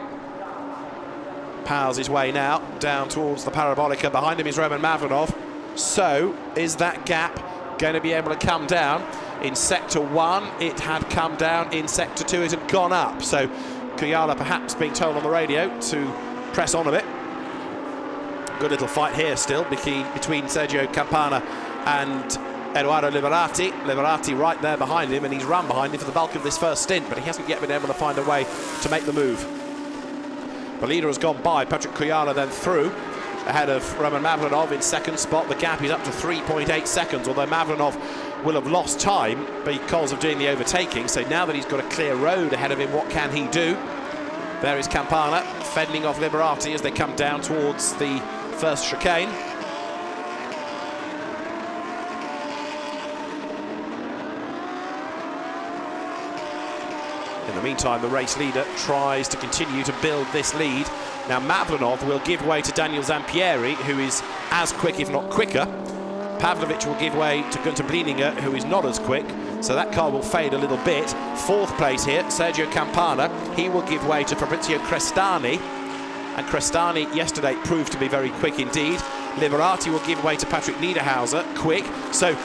Powers his way now down towards the Parabolica. Behind him is Roman Mavlanov. So is that gap going to be able to come down? In sector 1 it had come down, in sector 2 it had gone up. So Kujala perhaps being told on the radio to press on a bit. Good little fight here still between Sergio Campana and Eduardo Liberati. Liberati right there behind him, and he's run behind him for the bulk of this first stint, but he hasn't yet been able to find a way to make the move. The leader has gone by, Patrick Kujala then through, ahead of Roman Mavlanov in second spot. The gap is up to 3.8 seconds, although Mavlanov will have lost time because of doing the overtaking. So now that he's got a clear road ahead of him, what can he do? There is Campana fending off Liberati as they come down towards the first chicane. In the meantime, the race leader tries to continue to build this lead. Now Mavlanov will give way to Daniel Zampieri, who is as quick, if not quicker. Pavlovic will give way to Gunther Blieninger, who is not as quick, so that car will fade a little bit. Fourth place here, Sergio Campana. He will give way to Fabrizio Crestani, and Crestani yesterday proved to be very quick indeed. Liberati will give way to Patrick Niederhauser, quick. So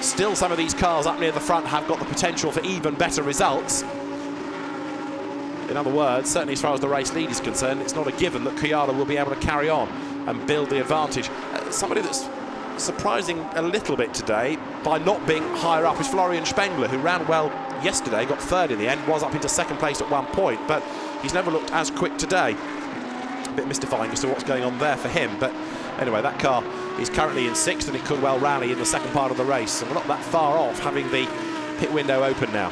still some of these cars up near the front have got the potential for even better results. In other words, certainly as far as the race lead is concerned, it's not a given that Kujala will be able to carry on and build the advantage. Somebody that's surprising a little bit today by not being higher up is Florian Spengler, who ran well yesterday, got third in the end, was up into second place at one point, but he's never looked as quick today. A bit mystifying as to what's going on there for him, but anyway, that car is currently in sixth, and it could well rally in the second part of the race, and we're not that far off having the pit window open now.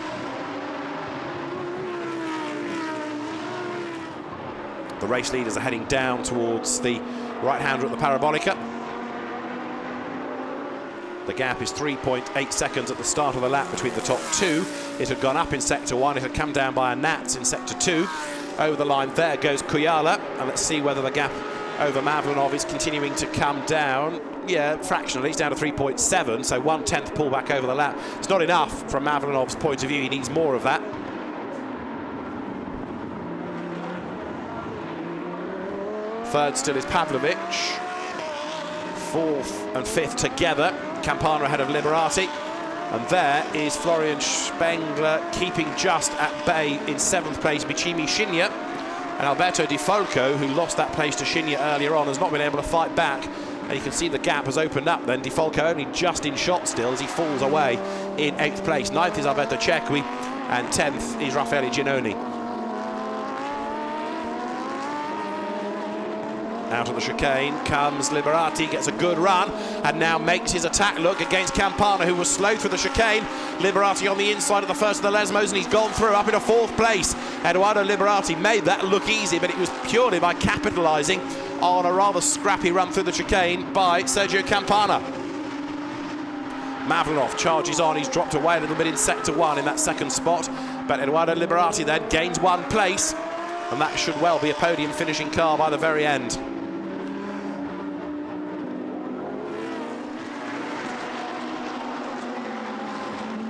The race leaders are heading down towards the right-hander at the Parabolica. The gap is 3.8 seconds at the start of the lap between the top two. It had gone up in sector one, it had come down by a gnat in sector two. Over the line there goes Kuyala, and let's see whether the gap over Mavlanov is continuing to come down. Yeah, fractionally, it's down to 3.7, so 1/10 pullback over the lap. It's not enough from Mavlanov's point of view, he needs more of that. Third still is Pavlovic. Fourth and fifth together. Campana ahead of Liberati. And there is Florian Spengler keeping just at bay in seventh place, Michimi Shinya. And Alberto Di Folco, who lost that place to Shinya earlier on, has not been able to fight back. And you can see the gap has opened up then. Di Folco only just in shot still as he falls away in eighth place. Ninth is Alberto Cecchi, and 10th is Raffaele Giannoni. Out of the chicane comes Liberati, gets a good run, and now makes his attack look against Campana, who was slow through the chicane. Liberati on the inside of the first of the Lesmos, and he's gone through up into fourth place. Eduardo Liberati made that look easy, but it was purely by capitalising on a rather scrappy run through the chicane by Sergio Campana. Mavlanov charges on, he's dropped away a little bit in sector one in that second spot, but Eduardo Liberati then gains one place, and that should well be a podium finishing car by the very end.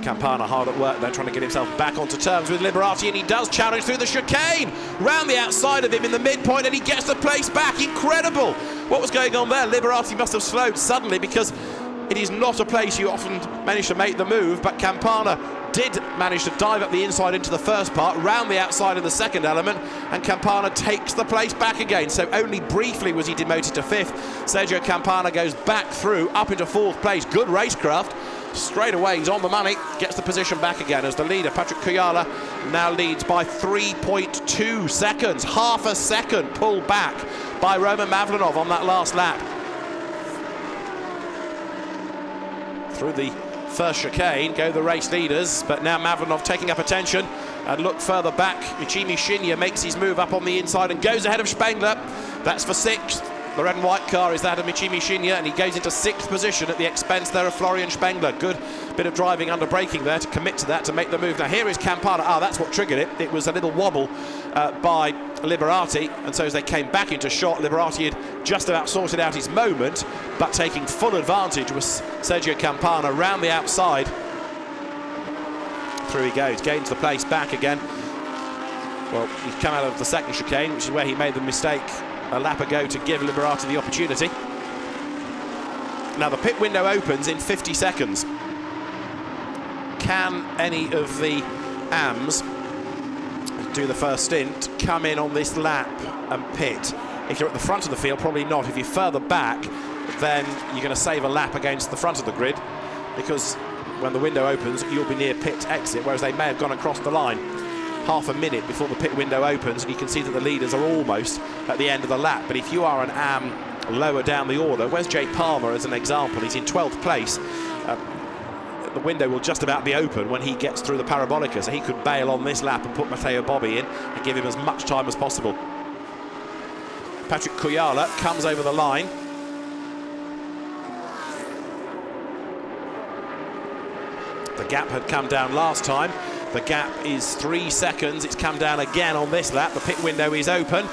Campana hard at work there, trying to get himself back onto terms with Liberati, and he does challenge through the chicane, round the outside of him in the midpoint, and he gets the place back. Incredible! What was going on there? Liberati must have slowed suddenly, because it is not a place you often manage to make the move, but Campana did manage to dive up the inside into the first part, round the outside of the second element, and Campana takes the place back again. So only briefly was he demoted to fifth. Sergio Campana goes back through, up into fourth place. Good racecraft. Straight away, he's on the money, gets the position back again as the leader, Patrick Kuyala, now leads by 3.2 seconds. Half a second pulled back by Roman Mavlanov on that last lap. Through the first chicane go the race leaders, but now Mavlanov taking up attention, and look further back. Michimi Shinya makes his move up on the inside and goes ahead of Spengler. That's for sixth. The red and white car is that of Michimi Shinya, and he goes into sixth position at the expense there of Florian Spengler. Good bit of driving under braking there to commit to that, to make the move. Now here is Campana. That's what triggered it. It was a little wobble by Liberati, and so as they came back into shot, Liberati had just about sorted out his moment, but taking full advantage was Sergio Campana round the outside. Through he goes, gains the place back again. Well, he's come out of the second chicane, which is where he made the mistake a lap ago to give Liberati the opportunity. Now the pit window opens in 50 seconds. Can any of the AMs do the first stint, come in on this lap and pit? If you're at the front of the field, probably not. If you're further back, then you're going to save a lap against the front of the grid, because when the window opens, you'll be near pit exit, whereas they may have gone across the line half a minute before the pit window opens, and you can see that the leaders are almost at the end of the lap. But if you are an AM lower down the order, where's Jay Palmer as an example? He's in 12th place. The window will just about be open when he gets through the Parabolica, so he could bail on this lap and put Matteo Bobby in and give him as much time as possible. Patrick Kuyala comes over the line. The gap had come down last time. The gap is 3 seconds. It's come down again on this lap. The pit window is open.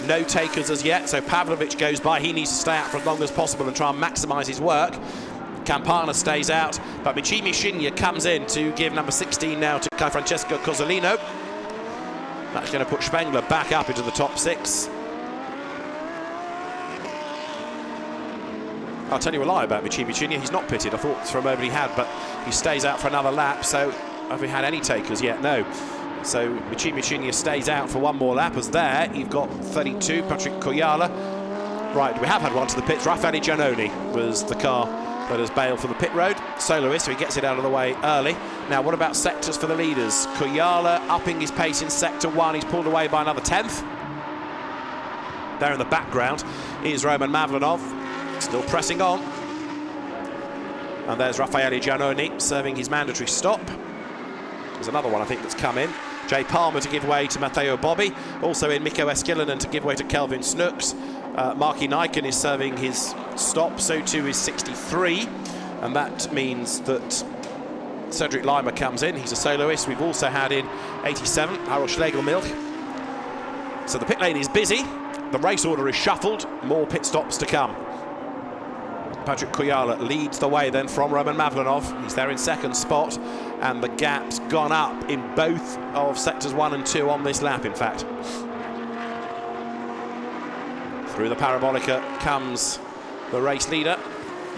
No takers as yet, so Pavlovic goes by. He needs to stay out for as long as possible and try and maximise his work. Campana stays out, but Michimi Shinya comes in to give number 16 now to Francesco Cozzolino. That's going to put Spengler back up into the top six. I'll tell you a lie about Michimi Shinya. He's not pitted. I thought for a moment he had, but he stays out for another lap. So have we had any takers yet? No. So Michimi Shinya stays out for one more lap. As there, you've got 32, Patrick Kuyala. Right, we have had one to the pits. Raffaele Giannoni was the car but has bailed for the pit road. Soloist, so he gets it out of the way early. Now, what about sectors for the leaders? Kujala upping his pace in sector 1. He's pulled away by another 10th. There in the background is Roman Mavlanov, still pressing on. And there's Raffaele Giannoni serving his mandatory stop. There's another one, I think, that's come in. Jay Palmer to give way to Matteo Bobbi. Also in Mikko Eskilinen to give way to Kelvin Snooks. Marky Nyken is serving his stop, so too is 63. And that means that Cedric Lima comes in. He's a soloist. We've also had in 87, Harold Schlegelmilch. So the pit lane is busy. The race order is shuffled. More pit stops to come. Patrick Kujala leads the way then from Roman Mavlanov. He's there in second spot. And the gap's gone up in both of sectors 1 and 2 on this lap, in fact. Through the parabolica comes the race leader.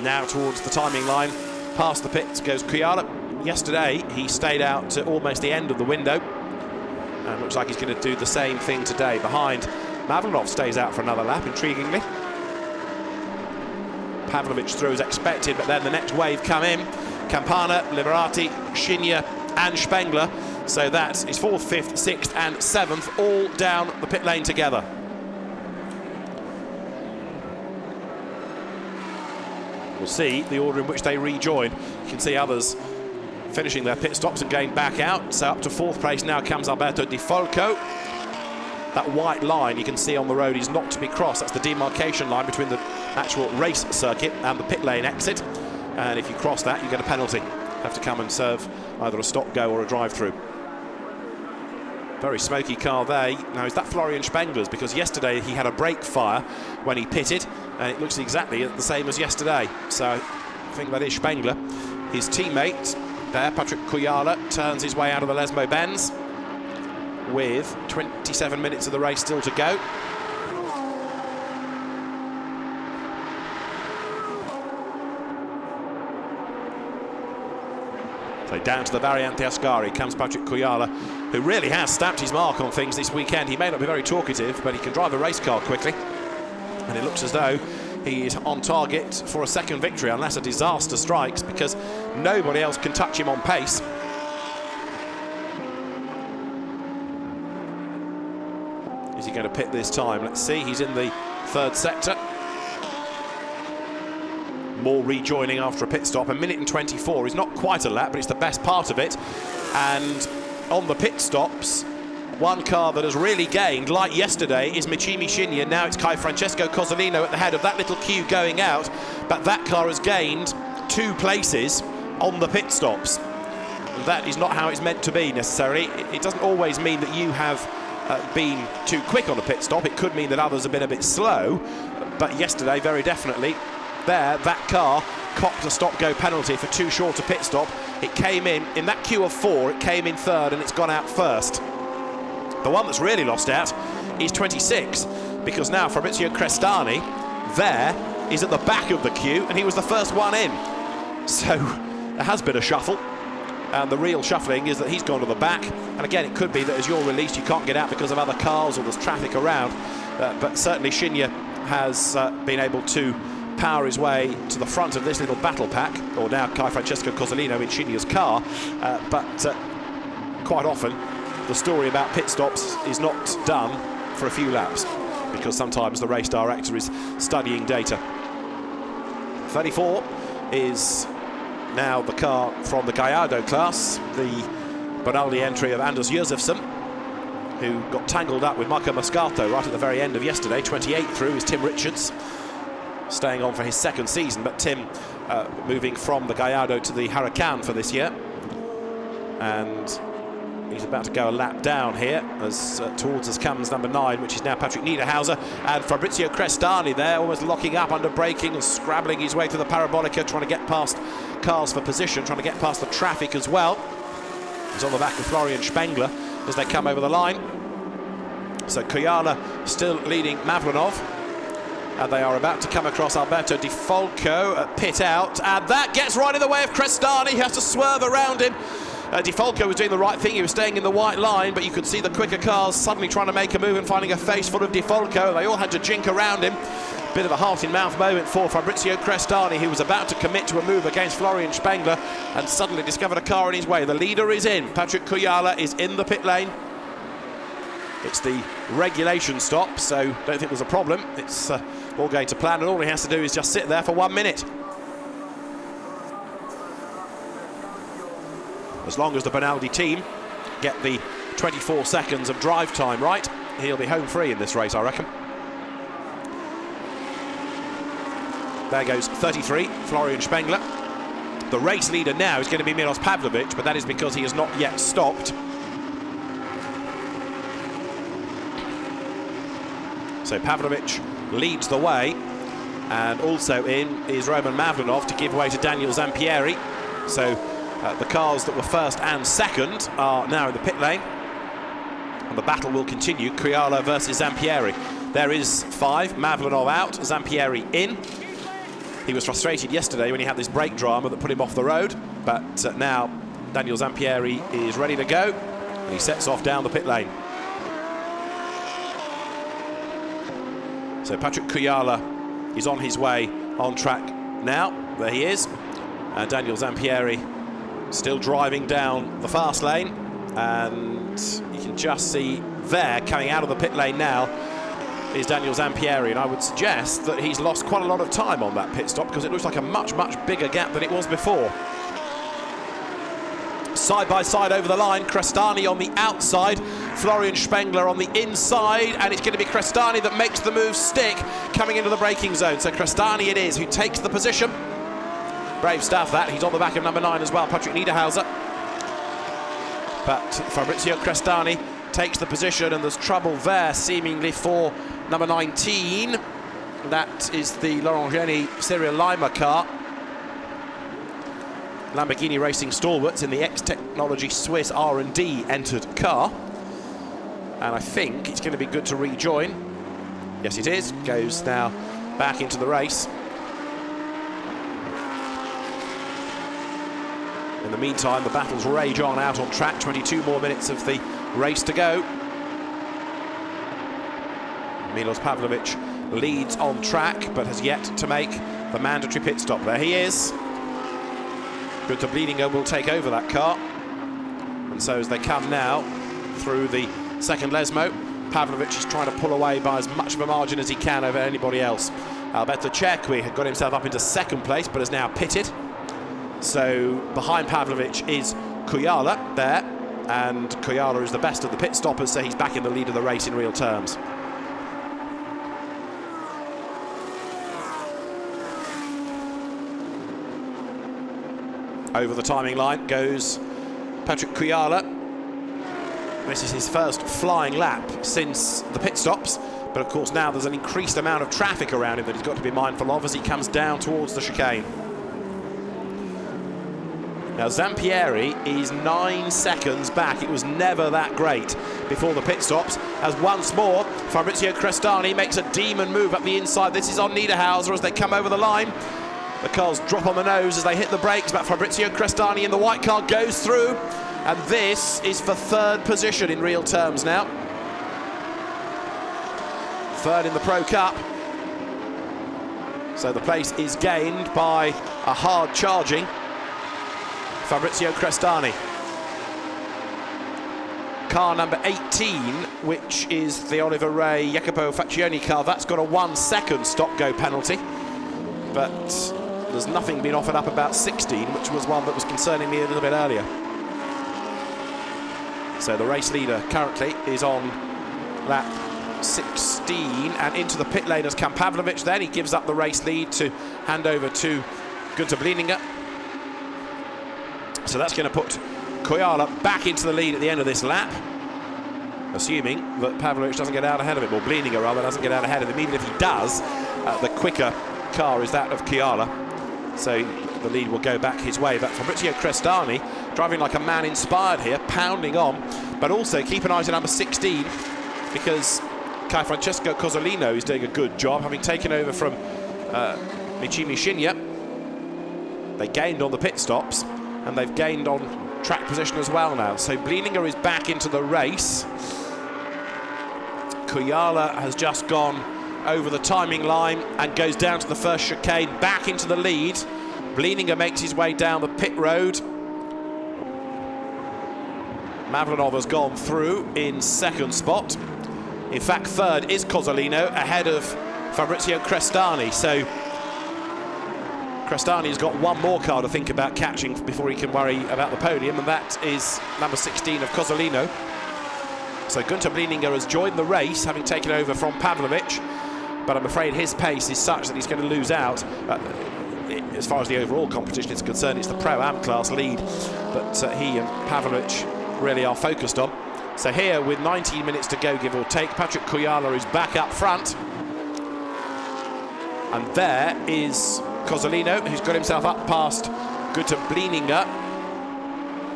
Now towards the timing line. Past the pits goes Kujala. Yesterday, he stayed out to almost the end of the window. And looks like he's going to do the same thing today. Behind, Mavlanov stays out for another lap, intriguingly. Pavlovic through as expected, but then the next wave come in. Campana, Liberati, Shinya and Spengler. So that is 4th, 5th, 6th and 7th, all down the pit lane together. We'll see the order in which they rejoin. You can see others finishing their pit stops and going back out. So up to 4th place now comes Alberto Di Folco. That white line you can see on the road is not to be crossed. That's the demarcation line between the actual race circuit and the pit lane exit. And if you cross that, you get a penalty. You have to come and serve either a stop-go or a drive-through. Very smoky car there. Now, is that Florian Spengler's? Because yesterday he had a brake fire when he pitted, and it looks exactly the same as yesterday. So I think that is Spengler. His teammate there, Patrick Kujala, turns his way out of the Lesmo Benz with 27 minutes of the race still to go. So down to the Variante Ascari comes Patrick Kujala, who really has stamped his mark on things this weekend. He may not be very talkative, but he can drive a race car quickly. And it looks as though he is on target for a second victory, unless a disaster strikes, because nobody else can touch him on pace. Is he going to pit this time? Let's see. He's in the 3rd sector. More rejoining after a pit stop. A minute and 24 is not quite a lap, but it's the best part of it. And on the pit stops, one car that has really gained, like yesterday, is Michimi Shinya. Now it's Kai Francesco Cozzolino at the head of that little queue going out. But that car has gained 2 places on the pit stops. That is not how it's meant to be necessarily. It doesn't always mean that you have been too quick on a pit stop. It could mean that others have been a bit slow. But yesterday, very definitely, there, that car copped a stop-go penalty for too short a pit stop. It came in that queue of 4, it came in 3rd and it's gone out 1st. The one that's really lost out is 26, because now Fabrizio Crestani there is at the back of the queue and he was the first one in. So there has been a shuffle, and the real shuffling is that he's gone to the back. And again, it could be that as you're released you can't get out because of other cars or there's traffic around, but certainly Shinya has been able to power his way to the front of this little battle pack, or now Kai Francesco Cozzolino in Shinya's car. But quite often the story about pit stops is not done for a few laps, because sometimes the race director is studying data. 34 is now the car from the Gallardo class, the Bonaldi entry of Anders Josefsson, who got tangled up with Marco Moscato right at the very end of yesterday. 28 through is Tim Richards, staying on for his 2nd season, but Tim moving from the Gallardo to the Huracan for this year. And he's about to go a lap down here as towards us comes number 9, which is now Patrick Niederhauser, and Fabrizio Crestani there, almost locking up under braking and scrabbling his way through the parabolica, trying to get past cars for position, trying to get past the traffic as well. He's on the back of Florian Spengler as they come over the line. So Kujala still leading Mavlanov, and they are about to come across Alberto Di Folco at pit out, and that gets right in the way of Crestani. He has to swerve around him. Di Folco was doing the right thing. He was staying in the white line, but you could see the quicker cars suddenly trying to make a move and finding a face full of Di Folco. They all had to jink around him, Bit of a heart-in-mouth moment for Fabrizio Crestani, who was about to commit to a move against Florian Spengler and suddenly discovered a car in his way. The leader is in. Patrick Kujala is in the pit lane. It's the regulation stop, so don't think there's a problem. It's all going to plan, and all he has to do is just sit there for 1 minute. As long as the Benaldi team get the 24 seconds of drive time right, he'll be home free in this race, I reckon. There goes 33, Florian Spengler. The race leader now is going to be Milos Pavlovic, but that is because he has not yet stopped. So Pavlovic leads the way, and also in is Roman Mavlinov to give way to Daniel Zampieri. So the cars that were first and second are now in the pit lane, and the battle will continue. Kujala versus Zampieri. There is 5, Mavlinov out, Zampieri in. He was frustrated yesterday when he had this brake drama that put him off the road, but now Daniel Zampieri is ready to go, and he sets off down the pit lane. So Patrick Kujala is on his way on track now. There he is. And Daniel Zampieri still driving down the fast lane, and you can just see there, coming out of the pit lane now, is Daniel Zampieri, and I would suggest that he's lost quite a lot of time on that pit stop, because it looks like a much, much bigger gap than it was before. Side by side over the line, Crestani on the outside, Florian Spengler on the inside, and it's going to be Crestani that makes the move stick coming into the braking zone. So Crestani it is who takes the position. Brave stuff that. He's on the back of number 9 as well, Patrick Niederhauser. But Fabrizio Crestani takes the position, and there's trouble there seemingly for number 19. That is the Lamborghini Cyril Lima car. Lamborghini Racing stalwarts in the X-Technology Swiss R&D entered car. And I think it's going to be good to rejoin. Yes, it is. Goes now back into the race. In the meantime, the battles rage on out on track. 22 more minutes of the race to go. Milos Pavlovic leads on track, but has yet to make the mandatory pit stop. There he is. Günther Blieninger will take over that car. And so as they come now through the second Lesmo, Pavlovic is trying to pull away by as much of a margin as he can over anybody else. Alberto Cerqui had got himself up into second place, but is now pitted. So behind Pavlovic is Kujala there, and Kujala is the best of the pit stoppers, so he's back in the lead of the race in real terms. Over the timing line goes Patrick Kujala. This is his first flying lap since the pit stops, but of course now there's an increased amount of traffic around him that he's got to be mindful of as he comes down towards the chicane. Now Zampieri is 9 seconds back. It was never that great before the pit stops, as once more Fabrizio Crestani makes a demon move up the inside. This is on Niederhauser as they come over the line. The cars drop on the nose as they hit the brakes, but Fabrizio Crestani in the white car goes through, and this is for third position in real terms now. Third in the Pro Cup. So the place is gained by a hard charging Fabrizio Crestani. Car number 18, which is the Oliver Ray Jacopo Faccioni car, that's got a 1 second stop-go penalty, but there's nothing been offered up about 16, which was one that was concerning me a little bit earlier. So the race leader currently is on lap 16, and into the pit lane has come Pavlovic. Then he gives up the race lead to hand over to Günther Blieninger. So that's going to put Kujala back into the lead at the end of this lap, assuming that Pavlovic doesn't get out ahead of him, or Blieninger rather doesn't get out ahead of him. Even if he does, the quicker car is that of Kujala. So the lead will go back his way. But Fabrizio Crestani driving like a man inspired here, pounding on. But also keep an eye to number 16, because Kai Francesco Cozzolino is doing a good job, having taken over from Michimi Shinya. They gained on the pit stops, and they've gained on track position as well now. So Blieninger is back into the race. Kujala has just gone over the timing line and goes down to the first chicane, back into the lead. Blieninger makes his way down the pit road. Mavlanov has gone through in second spot. In fact, third is Cozzolino, ahead of Fabrizio Crestani. So Crestani's got one more car to think about catching before he can worry about the podium, and that is number 16 of Cozzolino. So Günther Blieninger has joined the race, having taken over from Pavlovic, but I'm afraid his pace is such that he's going to lose out. As far as the overall competition is concerned, it's the Pro-Am class lead that he and Pavlovic really are focused on. So here, with 19 minutes to go, give or take, Patrick Kujala is back up front. And there is Cozzolino, who's got himself up past Günther Blieninger.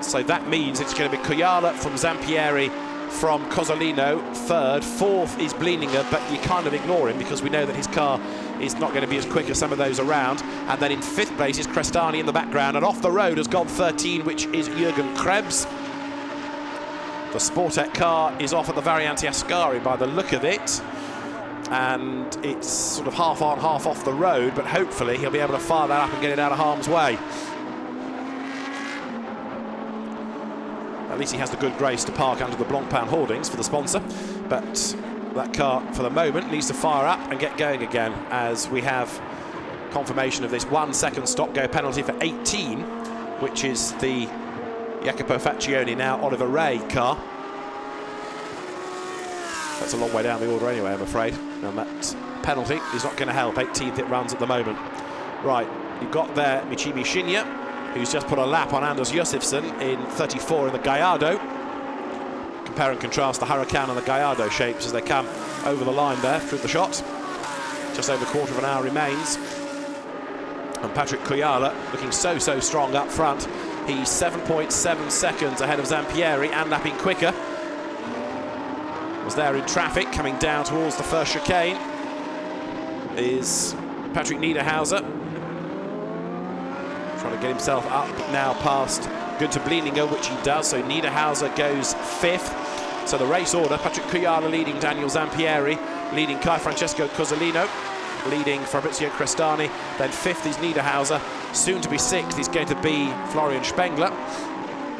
So that means it's going to be Kujala from Zampieri, from Cozzolino, third. Fourth is Blieninger, but you kind of ignore him because we know that his car is not going to be as quick as some of those around. And then in fifth place is Crestani in the background, and off the road has gone 13, which is Jürgen Krebs. The Sportec car is off at the Variante Ascari by the look of it, and it's sort of half on, half off the road, but hopefully he'll be able to fire that up and get it out of harm's way. At least he has the good grace to park under the Blancpain hoardings for the sponsor, but that car for the moment needs to fire up and get going again, as we have confirmation of this 1 second stop-go penalty for 18, which is the Jacopo Faccioni, now Oliver Ray car. That's a long way down the order anyway, I'm afraid, and that penalty is not going to help. 18th it runs at the moment. Right, you've got there Michimi Shinya, who's just put a lap on Anders Josefsson in 34 in the Gallardo. Compare and contrast the Huracan and the Gallardo shapes as they come over the line there through the shot. Just over a quarter of an hour remains. And Patrick Kujala looking so strong up front. He's 7.7 seconds ahead of Zampieri and lapping quicker. Was there in traffic coming down towards the first chicane is Patrick Niederhauser, trying to get himself up now past Günther Blieninger, which he does. So Niederhauser goes fifth. So the race order: Patrick Kujala leading Daniel Zampieri, leading Kai Francesco Cozzolino, leading Fabrizio Crestani. Then fifth is Niederhauser. Soon to be sixth is going to be Florian Spengler.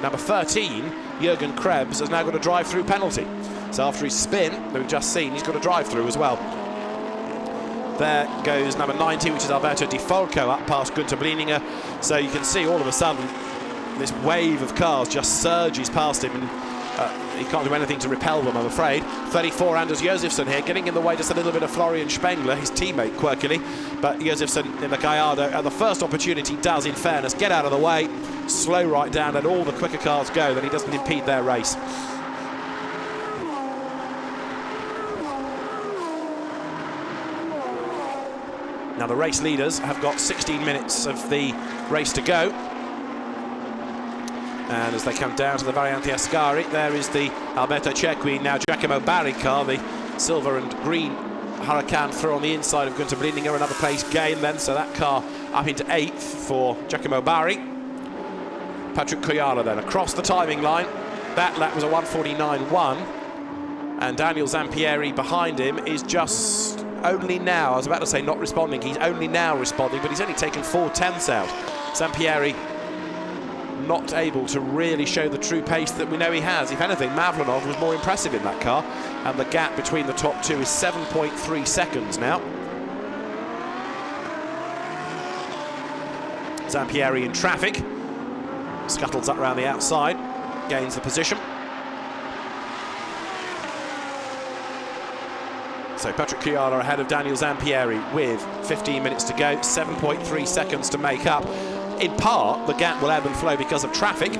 Number 13, Jürgen Krebs, has now got a drive-through penalty. So after his spin that we've just seen, he's got a drive-through as well. There goes number 90, which is Alberto Di Folco, up past Günther Blieninger. So you can see all of a sudden this wave of cars just surges past him, and he can't do anything to repel them, I'm afraid. 34, Anders Josefsson here, getting in the way just a little bit of Florian Spengler, his teammate, quirkily. But Josefsson in the Gallardo, at the first opportunity, does, in fairness, get out of the way, slow right down, let all the quicker cars go, then he doesn't impede their race. Now the race leaders have got 16 minutes of the race to go. And as they come down to the Variante Ascari, there is the Alberto Cequin, now Giacomo Barri car, the silver and green Huracan through on the inside of Günther Blieninger. Another place gain then, so that car up into 8th for Giacomo Barri. Patrick Kujala then across the timing line. That lap was a 1:49.1. And Daniel Zampieri behind him is just only now, I was about to say not responding, he's only now responding, but he's only taken 4/10 out. Zampieri not able to really show the true pace that we know he has. If anything, Mavlanov was more impressive in that car, and the gap between the top two is 7.3 seconds now. Zampieri in traffic, scuttles up around the outside, gains the position. So Patrick Kujala ahead of Daniel Zampieri with 15 minutes to go, 7.3 seconds to make up. In part, the gap will ebb and flow because of traffic,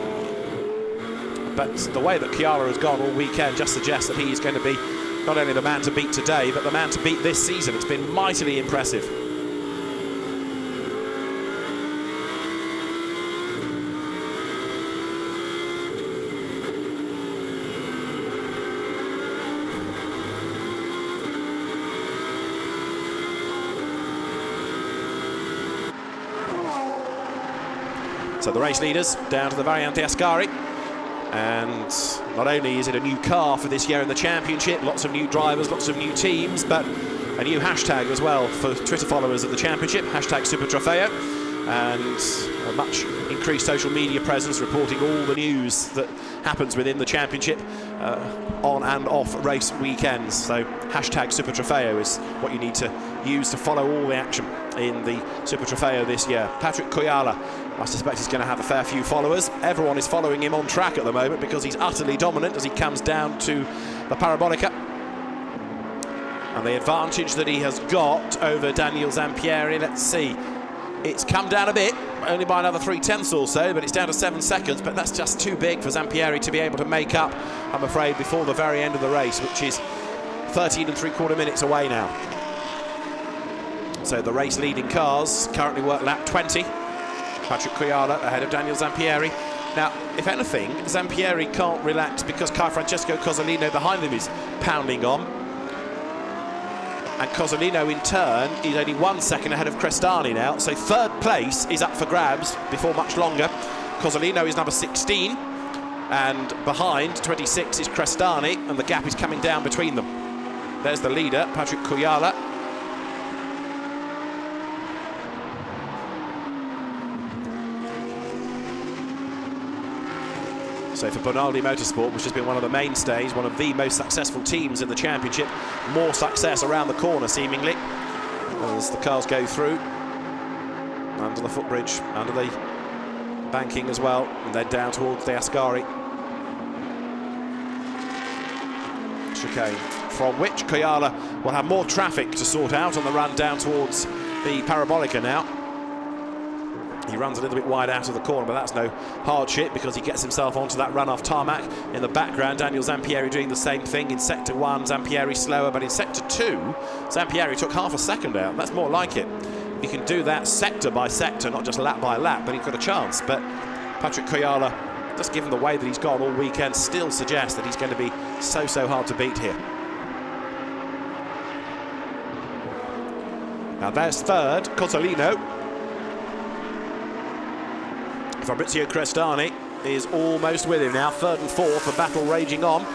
but the way that Kujala has gone all weekend just suggests that he is going to be not only the man to beat today, but the man to beat this season. It's been mightily impressive. So the race leaders down to the Variante Ascari, and not only is it a new car for this year in the championship, lots of new drivers, lots of new teams, but a new hashtag as well for Twitter followers of the championship, hashtag Super Trofeo, and a much increased social media presence reporting all the news that happens within the championship on and off race weekends. So hashtag Super Trofeo is what you need to use to follow all the action in the Super Trofeo this year. Patrick Koyala, I suspect he's going to have a fair few followers. Everyone is following him on track at the moment because he's utterly dominant as he comes down to the Parabolica. And the advantage that he has got over Daniel Zampieri, let's see, it's come down a bit, only by another 0.3 or so, but it's down to 7 seconds, but that's just too big for Zampieri to be able to make up, I'm afraid, before the very end of the race, which is 13 3/4 minutes away now. So the race leading cars currently work lap 20. Patrick Koyala ahead of Daniel Zampieri. Now, if anything, Zampieri can't relax because Francesco Cozzolino behind him is pounding on. And Cozzolino, in turn, is only 1 second ahead of Crestani now. So third place is up for grabs before much longer. Cozzolino is number 16. And behind, 26, is Crestani. And the gap is coming down between them. There's the leader, Patrick Koyala. So for Bonaldi Motorsport, which has been one of the mainstays, one of the most successful teams in the championship, more success around the corner seemingly as the cars go through under the footbridge, under the banking as well, and then down towards the Ascari chicane, from which Koyala will have more traffic to sort out on the run down towards the Parabolica now. He runs a little bit wide out of the corner, but that's no hardship because he gets himself onto that run-off tarmac. In the background, Daniel Zampieri doing the same thing. In Sector 1, Zampieri slower, but in Sector 2, Zampieri took half a second out. That's more like it. He can do that sector by sector, not just lap by lap, but he's got a chance. But Patrick Koyala, just given the way that he's gone all weekend, still suggests that he's going to be so hard to beat here. Now there's third, Cozzolino. Fabrizio Crestani is almost with him now, third and fourth, the battle raging on.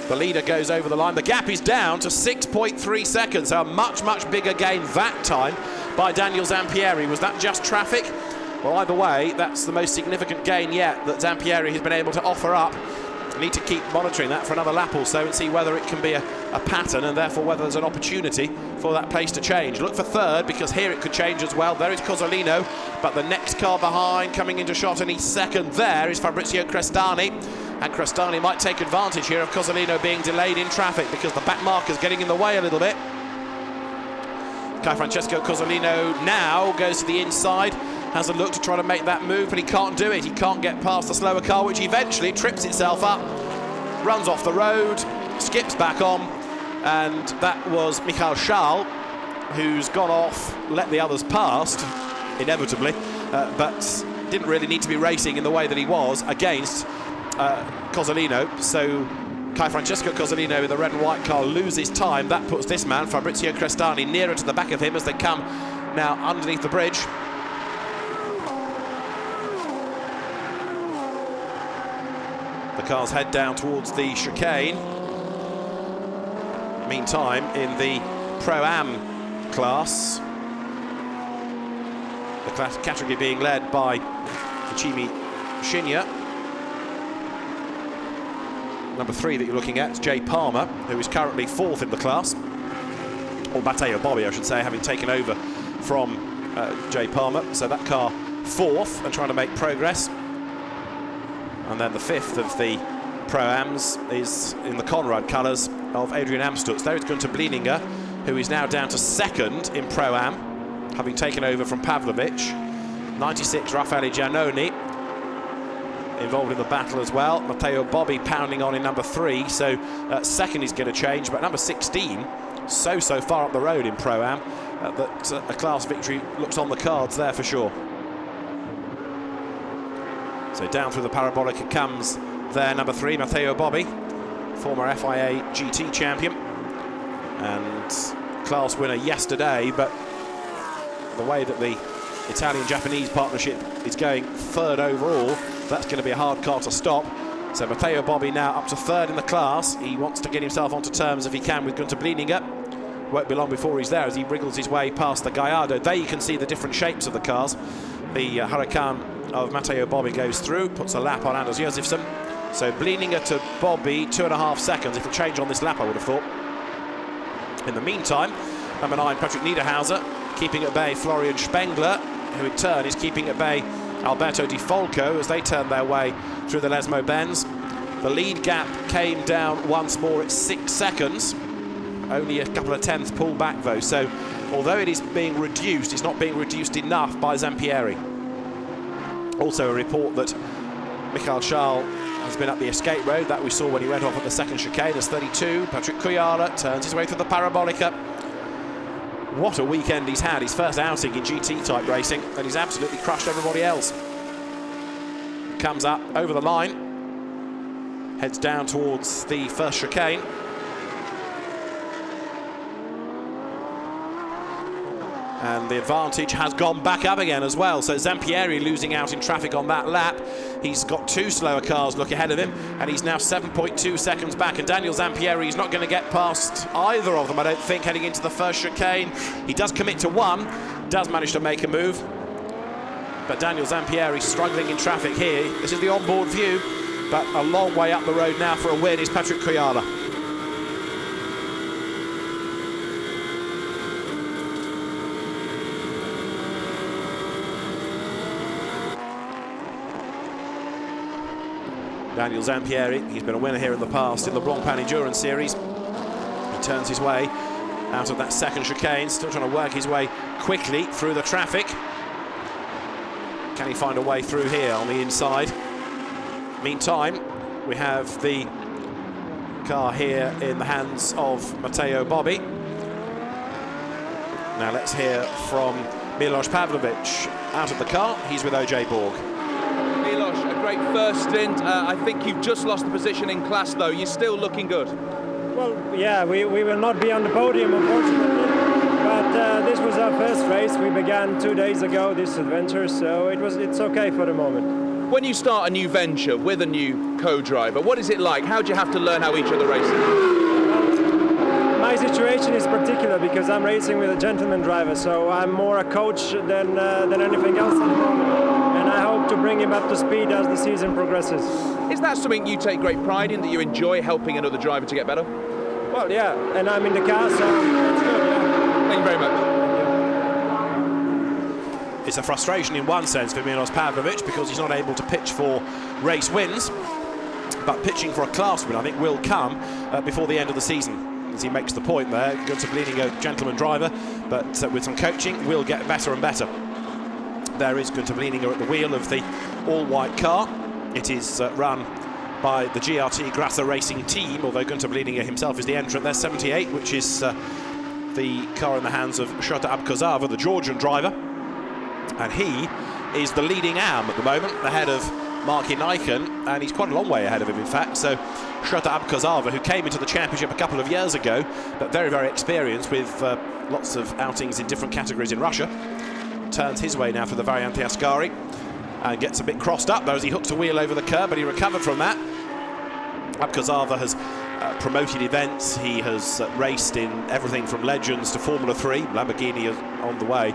The leader goes over the line. The gap is down to 6.3 seconds, so a much bigger gain that time by Daniel Zampieri. Was that just traffic? Well, either way, that's the most significant gain yet that Zampieri has been able to offer up. We need to keep monitoring that for another lap or so and see whether it can be a pattern and therefore whether there's an opportunity for that pace to change. Look for third because here it could change as well. There is Cozzolino, but the next car behind coming into shot and he's second there is Fabrizio Crestani. And Crestani might take advantage here of Cozzolino being delayed in traffic because the back marker's getting in the way a little bit. Francesco Cozzolino now goes to the inside, has a look to try to make that move, but he can't do it. He can't get past the slower car, which eventually trips itself up, runs off the road, skips back on, and that was Michael Schall, who's gone off, let the others past, inevitably, but didn't really need to be racing in the way that he was against Cozzolino. So Francesco Cozzolino in the red and white car loses time. That puts this man, Fabrizio Crestani, nearer to the back of him as they come now underneath the bridge. The cars head down towards the chicane. Meantime, in the Pro-Am class, the category being led by Fuchimi Shinya. Number 3 that you're looking at is Jay Palmer, who is currently 4th in the class. Or Matteo Bobbi, I should say, having taken over from Jay Palmer. So that car 4th and trying to make progress. And then the 5th of the Pro-Ams is in the Conrad colours of Adrian Amstutz. There is Gunter Blieninger, who is now down to 2nd in Pro-Am, having taken over from Pavlovic. 96, Raffaele Giannoni, involved in the battle as well. Matteo Bobbi pounding on in number 3, so 2nd is going to change, but number 16, so far up the road in Pro-Am, that a class victory looks on the cards there for sure. So down through the Parabolica comes there, number 3, Matteo Bobbi, former FIA GT champion and class winner yesterday, but the way that the Italian-Japanese partnership is going 3rd overall, that's going to be a hard car to stop. So Matteo Bobbi now up to 3rd in the class. He wants to get himself onto terms if he can with Gunter Blieninger. won't be long before he's there as he wriggles his way past the Gallardo. There you can see the different shapes of the cars. The Huracan of Matteo Bobbi goes through, puts a lap on Anders Josefsson. So Blieninger to Bobbi, 2.5 seconds. It'll change on this lap, I would have thought. In the meantime, number 9, Patrick Niederhauser, keeping at bay Florian Spengler, who in turn is keeping at bay Alberto Di Folco as they turn their way through the Lesmo Benz. The lead gap came down once more at 6 seconds. Only a couple of tenths pulled back though, so although it is being reduced, it's not being reduced enough by Zampieri. Also a report that Michael Charles has been up the escape road, that we saw when he went off at the second chicane as 32. Patrick Kujala turns his way through the Parabolica. What a weekend he's had, his first outing in GT-type racing, and he's absolutely crushed everybody else. Comes up over the line, heads down towards the first chicane. And the advantage has gone back up again as well. So Zampieri losing out in traffic on that lap. He's got 2 slower cars look ahead of him, and he's now 7.2 seconds back. And Daniel Zampieri is not going to get past either of them, I don't think, heading into the first chicane. He does commit to one, does manage to make a move. But Daniel Zampieri struggling in traffic here. This is the onboard view, but a long way up the road now for a win is Patrick Kujala. Daniel Zampieri, he's been a winner here in the past in the Blancpain Endurance Series. He turns his way out of that second chicane, still trying to work his way quickly through the traffic. Can he find a way through here on the inside? Meantime, we have the car here in the hands of Matteo Bobbi. Now let's hear from Milos Pavlovic out of the car. He's with OJ Borg. Milos, a great first stint. I think you've just lost the position in class, though. You're still looking good. Well, yeah, we will not be on the podium, unfortunately. But this was our first race. We began 2 days ago, this adventure, so it's okay for the moment. When you start a new venture with a new co-driver, what is it like? How do you have to learn how each other races? My situation is particular because I'm racing with a gentleman driver, so I'm more a coach than anything else at the moment. And I hope to bring him up to speed as the season progresses. Is that something you take great pride in, that you enjoy helping another driver to get better? Well, yeah, and I'm in the car, so it's good, yeah. Thank you very much. It's a frustration in one sense for Milos Pavlovic because he's not able to pitch for race wins, but pitching for a class win I think will come before the end of the season. As he makes the point there, Gunther Blieninger, gentleman driver, but with some coaching will get better and better. There is Gunther Blieninger at the wheel of the all-white car. It is run by the GRT Grasser Racing team, although Gunther Blieninger himself is the entrant. There's 78, which is the car in the hands of Shota Abkozava, the Georgian driver. And he is the leading AM at the moment, ahead of Marky Nyken, and he's quite a long way ahead of him, in fact. So Shota Abkozava, who came into the championship a couple of years ago, but very, very experienced with lots of outings in different categories in Russia, turns his way now for the Variante Ascari and gets a bit crossed up, though, as he hooks a wheel over the curb, but he recovered from that. Abkozava has promoted events. He has raced in everything from Legends to Formula 3. Lamborghini is on the way.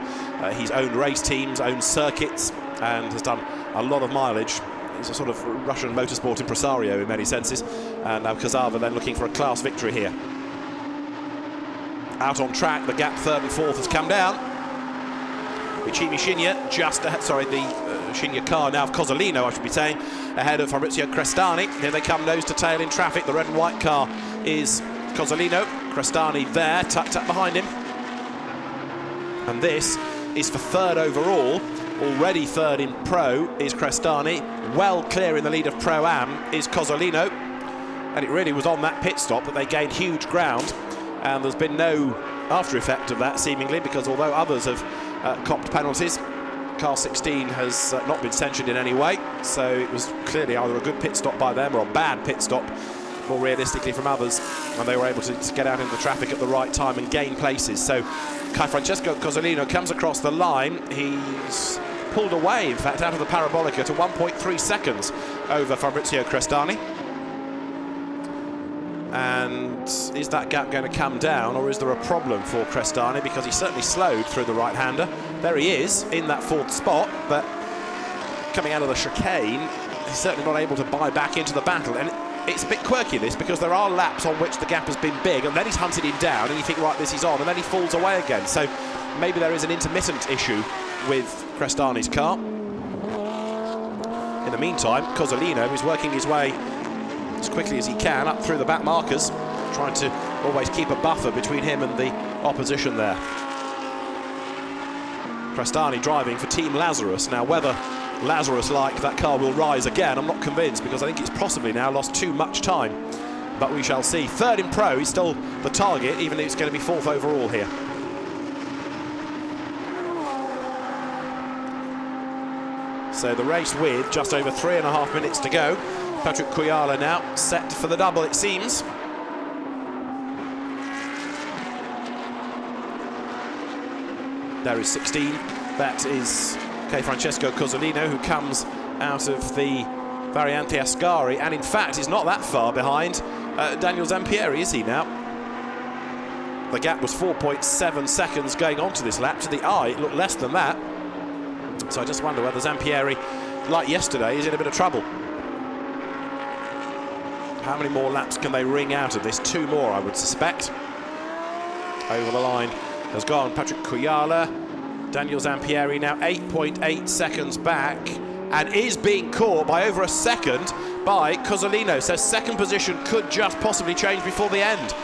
He's owned race teams, owned circuits, and has done a lot of mileage. He's a sort of Russian motorsport impresario in many senses. And Abkozava then looking for a class victory here. Out on track, the gap third and fourth has come down. Michimi Shinya just ahead, the Shinya car now of Cozzolino, I should be saying, ahead of Fabrizio Crestani. Here they come nose to tail in traffic. The red and white car is Cozzolino. Crestani there, tucked up behind him. And this is for third overall. Already third in Pro is Crestani. Well clear in the lead of Pro-Am is Cozzolino. And it really was on that pit stop that they gained huge ground. And there's been no after effect of that, seemingly, because although others have copped penalties, car 16 has not been censured in any way, so it was clearly either a good pit stop by them or a bad pit stop, more realistically, from others, and they were able to get out into the traffic at the right time and gain places. So Kai Francesco Cozzolino comes across the line. He's pulled away, in fact, out of the Parabolica to 1.3 seconds over Fabrizio Crestani. And is that gap going to come down, or is there a problem for Crestani? Because he certainly slowed through the right-hander. There he is in that fourth spot, but coming out of the chicane, he's certainly not able to buy back into the battle. And it's a bit quirky, this, because there are laps on which the gap has been big, and then he's hunted him down, and you think, right, this is on, and then he falls away again. So maybe there is an intermittent issue with Crestani's car. In the meantime, Cozzolino is working his way as quickly as he can up through the back markers, trying to always keep a buffer between him and the opposition there. Crestani driving for Team Lazarus. Now, whether Lazarus-like that car will rise again, I'm not convinced, because I think it's possibly now lost too much time. But we shall see. Third in Pro is still the target, even if it's going to be fourth overall here. So the race with just over 3.5 minutes to go. Patrick Kuyala now set for the double, it seems. There is 16. That is Francesco Cozzolino, who comes out of the Variante Ascari, and in fact is not that far behind Daniel Zampieri, is he now? The gap was 4.7 seconds going on to this lap. To the eye, it looked less than that. So I just wonder whether Zampieri, like yesterday, is in a bit of trouble. How many more laps can they wring out of this? 2 more, I would suspect. Over the line has gone Patrick Kuyala. Daniel Zampieri now 8.8 seconds back, and is being caught by over a second by Cozzolino. So second position could just possibly change before the end.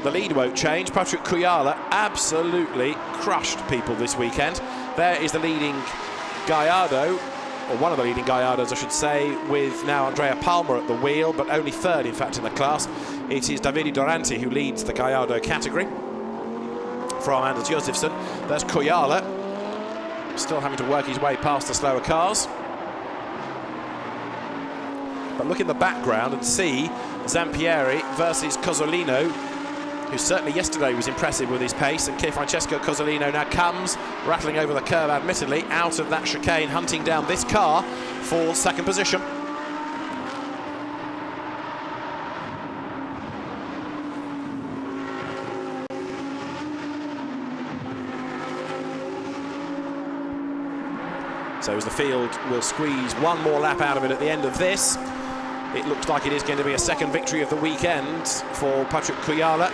The lead won't change. Patrick Kuyala absolutely crushed people this weekend. There is the leading Gallardo, or one of the leading Gallardos, I should say, with now Andrea Palmer at the wheel, but only third, in fact, in the class. It is Davide Durante who leads the Gallardo category from Anders Josefsson. There's Kuyala, still having to work his way past the slower cars. But look in the background and see Zampieri versus Cozzolino, who certainly yesterday was impressive with his pace, and Francesco Cozzolino now comes rattling over the curve, admittedly, out of that chicane, hunting down this car for second position. So as the field will squeeze one more lap out of it at the end of this, it looks like it is going to be a second victory of the weekend for Patrick Kuyala.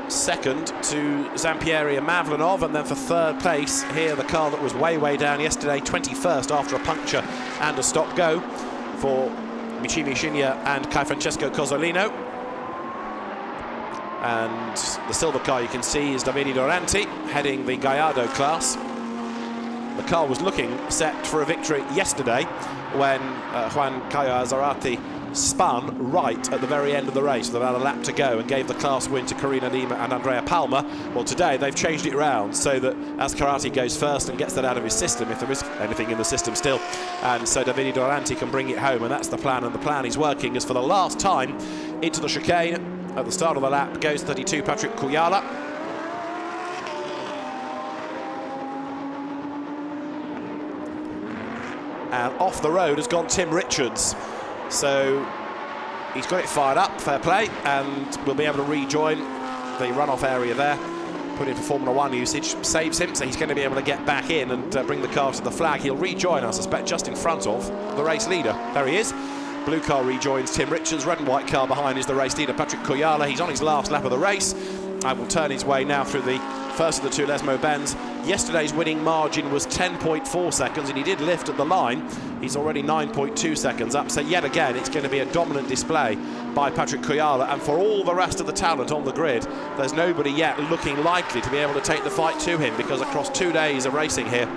Second to Zampieri and Mavlanov, and then for third place here, the car that was way down yesterday, 21st after a puncture and a stop-go for Michimi Shinya and Francesco Cozzolino. And the silver car you can see is Davide Durante heading the Gallardo class. The car was looking set for a victory yesterday when Juan Caio Zarate spun right at the very end of the race with about a lap to go and gave the class win to Carina Lima and Andrea Palmer. Well, today they've changed it around so that Ascarati goes first and gets that out of his system, if there is anything in the system still, and so Davide Durante can bring it home, and that's the plan, and the plan is working, as for the last time into the chicane at the start of the lap goes 32 Patrick Kuyala. And off the road has gone Tim Richards. So he's got it fired up, fair play, and will be able to rejoin the runoff area there. Put in for Formula 1 usage, saves him, so he's going to be able to get back in and bring the car to the flag. He'll rejoin, I suspect, just in front of the race leader. There he is. Blue car rejoins Tim Richards. Red and white car behind is the race leader, Patrick Kuyala. He's on his last lap of the race and will turn his way now through the first of the two Lesmo bends. Yesterday's winning margin was 10.4 seconds, and he did lift at the line. He's already 9.2 seconds up, so yet again it's going to be a dominant display by Patrick Kuyala, and for all the rest of the talent on the grid, there's nobody yet looking likely to be able to take the fight to him, because across 2 days of racing here,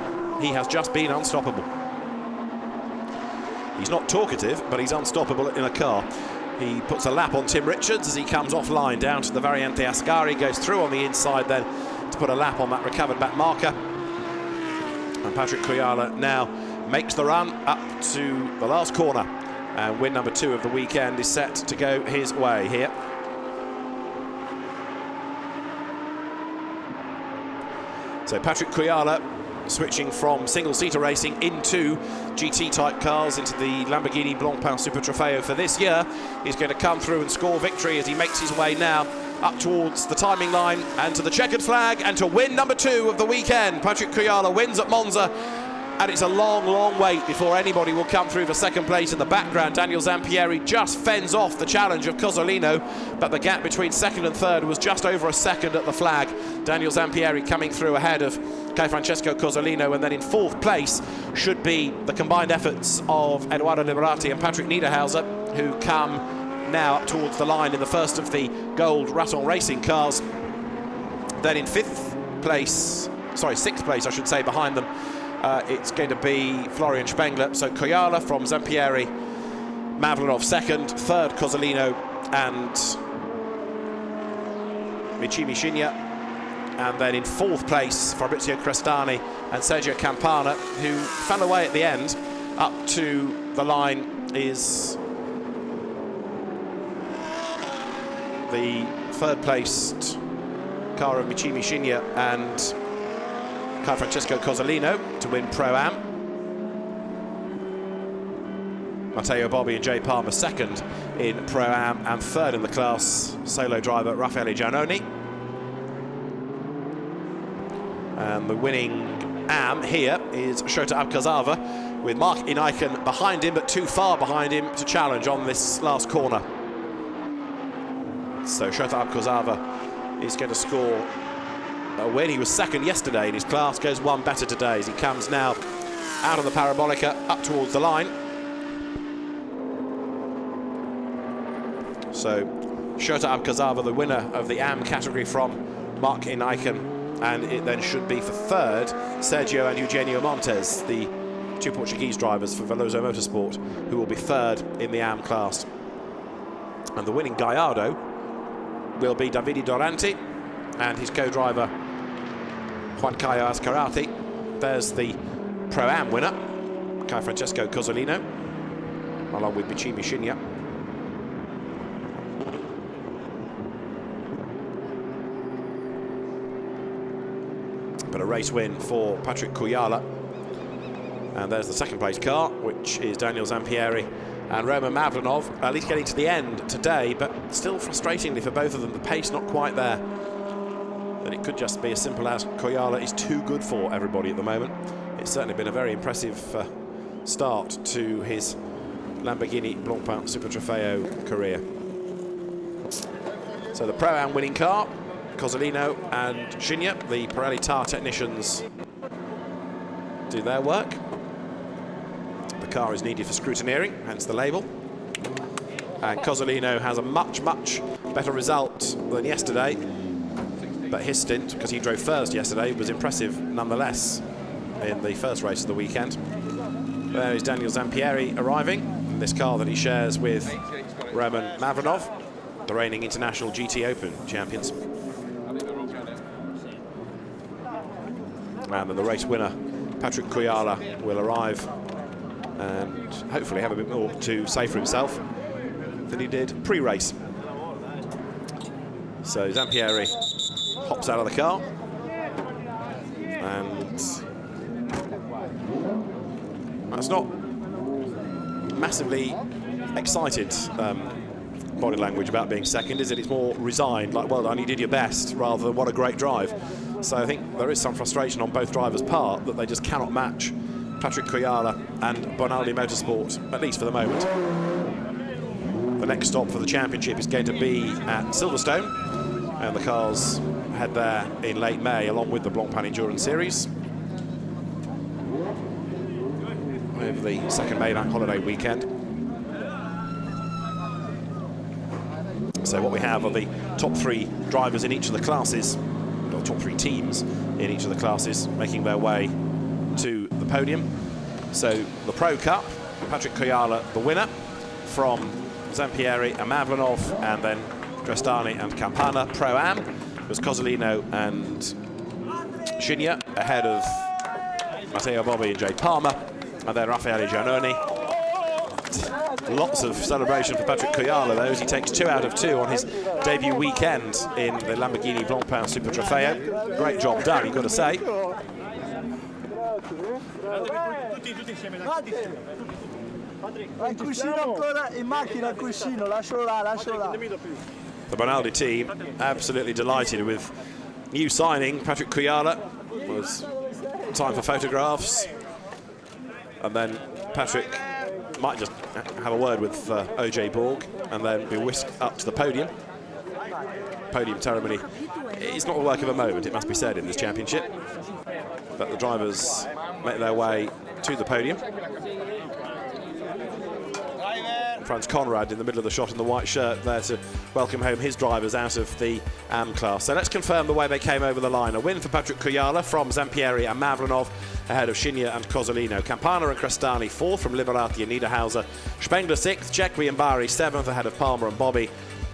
he has just been unstoppable. He's not talkative, but he's unstoppable in a car. He puts a lap on Tim Richards as he comes offline down to the Variante Ascari, goes through on the inside then to put a lap on that recovered back marker. And Patrick Kuyala now makes the run up to the last corner, and win number 2 of the weekend is set to go his way here. So Patrick Kuyala switching from single-seater racing into GT-type cars, into the Lamborghini Blancpain Super Trofeo for this year. He's going to come through and score victory as he makes his way now up towards the timing line and to the checkered flag and to win number 2 of the weekend. Patrick Kujala wins at Monza, and it's a long, long wait before anybody will come through for second place. In the background, Daniel Zampieri just fends off the challenge of Cozzolino, but the gap between second and third was just over a second at the flag. Daniel Zampieri coming through ahead of Francesco Cozzolino, and then in 4th place should be the combined efforts of Edoardo Liberati and Patrick Niederhauser, who come now up towards the line in the first of the gold Raton Racing cars. Then in 6th place, I should say, behind them, it's going to be Florian Spengler. So Kujala from Zampieri, Mavlanov second, third Cozzolino and Michimi Shinya. And then in 4th place, Fabrizio Crestani and Sergio Campana, who fell away at the end. Up to the line is the 3rd placed car of Michimi Shinya and Francesco Cozzolino to win Pro-Am. Matteo Bobbi and Jay Palmer second in Pro-Am, and third in the class, solo driver Raffaele Giannoni. And the winning Am here is Shota Abkazava, with Mark Inaiken behind him, but too far behind him to challenge on this last corner. So Shota Abkazava is going to score a win. He was second yesterday in his class, goes one better today as he comes now out of the parabolica up towards the line. So Shota Abkazava, the winner of the Am category from Mark Inaiken, and it then should be for third Sergio and Eugenio Montes, the 2 Portuguese drivers for Veloso Motorsport, who will be third in the Am class. And the winning Gallardo will be Davide Doranti and his co-driver Juan Caio Azcarate. There's the Pro-Am winner, Francesco Cozzolino, along with Michimi Shinya. But a race win for Patrick Kujala. And there's the 2nd place car, which is Daniel Zampieri and Roman Mavlanov, at least getting to the end today, but still frustratingly for both of them, the pace not quite there. But it could just be as simple as Kujala is too good for everybody at the moment. It's certainly been a very impressive start to his Lamborghini Blancpain Super Trofeo career. So the Pro-Am winning car, Cozzolino and Shinya, the Pirelli TAR technicians, do their work. The car is needed for scrutineering, hence the label. And Cozzolino has a much, much better result than yesterday. But his stint, because he drove first yesterday, was impressive nonetheless in the first race of the weekend. There is Daniel Zampieri arriving in this car that he shares with Roman Mavlanov, the reigning International GT Open champions. And then the race winner, Patrick Kujala, will arrive and hopefully have a bit more to say for himself than he did pre-race. So Zampieri hops out of the car and that's not massively excited body language about being second, is it? It's more resigned, like, well done, you did your best, rather than what a great drive. So I think there is some frustration on both drivers' part that they just cannot match Patrick Kujala and Bonaldi Motorsport, at least for the moment. The next stop for the championship is going to be at Silverstone, and the cars head there in late May along with the Blancpain Endurance Series over the 2nd May bank holiday weekend. So what we have are the top 3 drivers in each of the classes, or top 3 teams in each of the classes, making their way to the podium. So the Pro Cup, Patrick Kujala the winner, from Zampieri and Mavlanov, and then Crestani and Campana. Pro-Am was Cozzolino and Shinya ahead of Matteo Bobbi and Jay Palmer, and then Raffaele Giannoni. Lots of celebration for Patrick Kujala, though, as he takes 2 out of 2 on his debut weekend in the Lamborghini Blancpain Super Trofeo. Great job done, you've got to say. Il cuscino ancora in macchina, il cuscino, lascialo là, lascialo là. The Bonaldi team absolutely delighted with new signing Patrick Kuyala. Was time for photographs, and then Patrick might just have a word with OJ Borg and then be whisked up to the podium. Podium ceremony is not a work of a moment, it must be said, in this championship, but the drivers make their way to the podium. Franz Conrad in the middle of the shot in the white shirt there to welcome home his drivers out of the AM class. So let's confirm the way they came over the line. A win for Patrick Kuyala from Zampieri and Mavlanov ahead of Shinya and Cozzolino. Campana and Crestani 4th from Liberati and Niederhauser. Spengler 6th, Cecchi and Bari 7th ahead of Palmer and Bobby.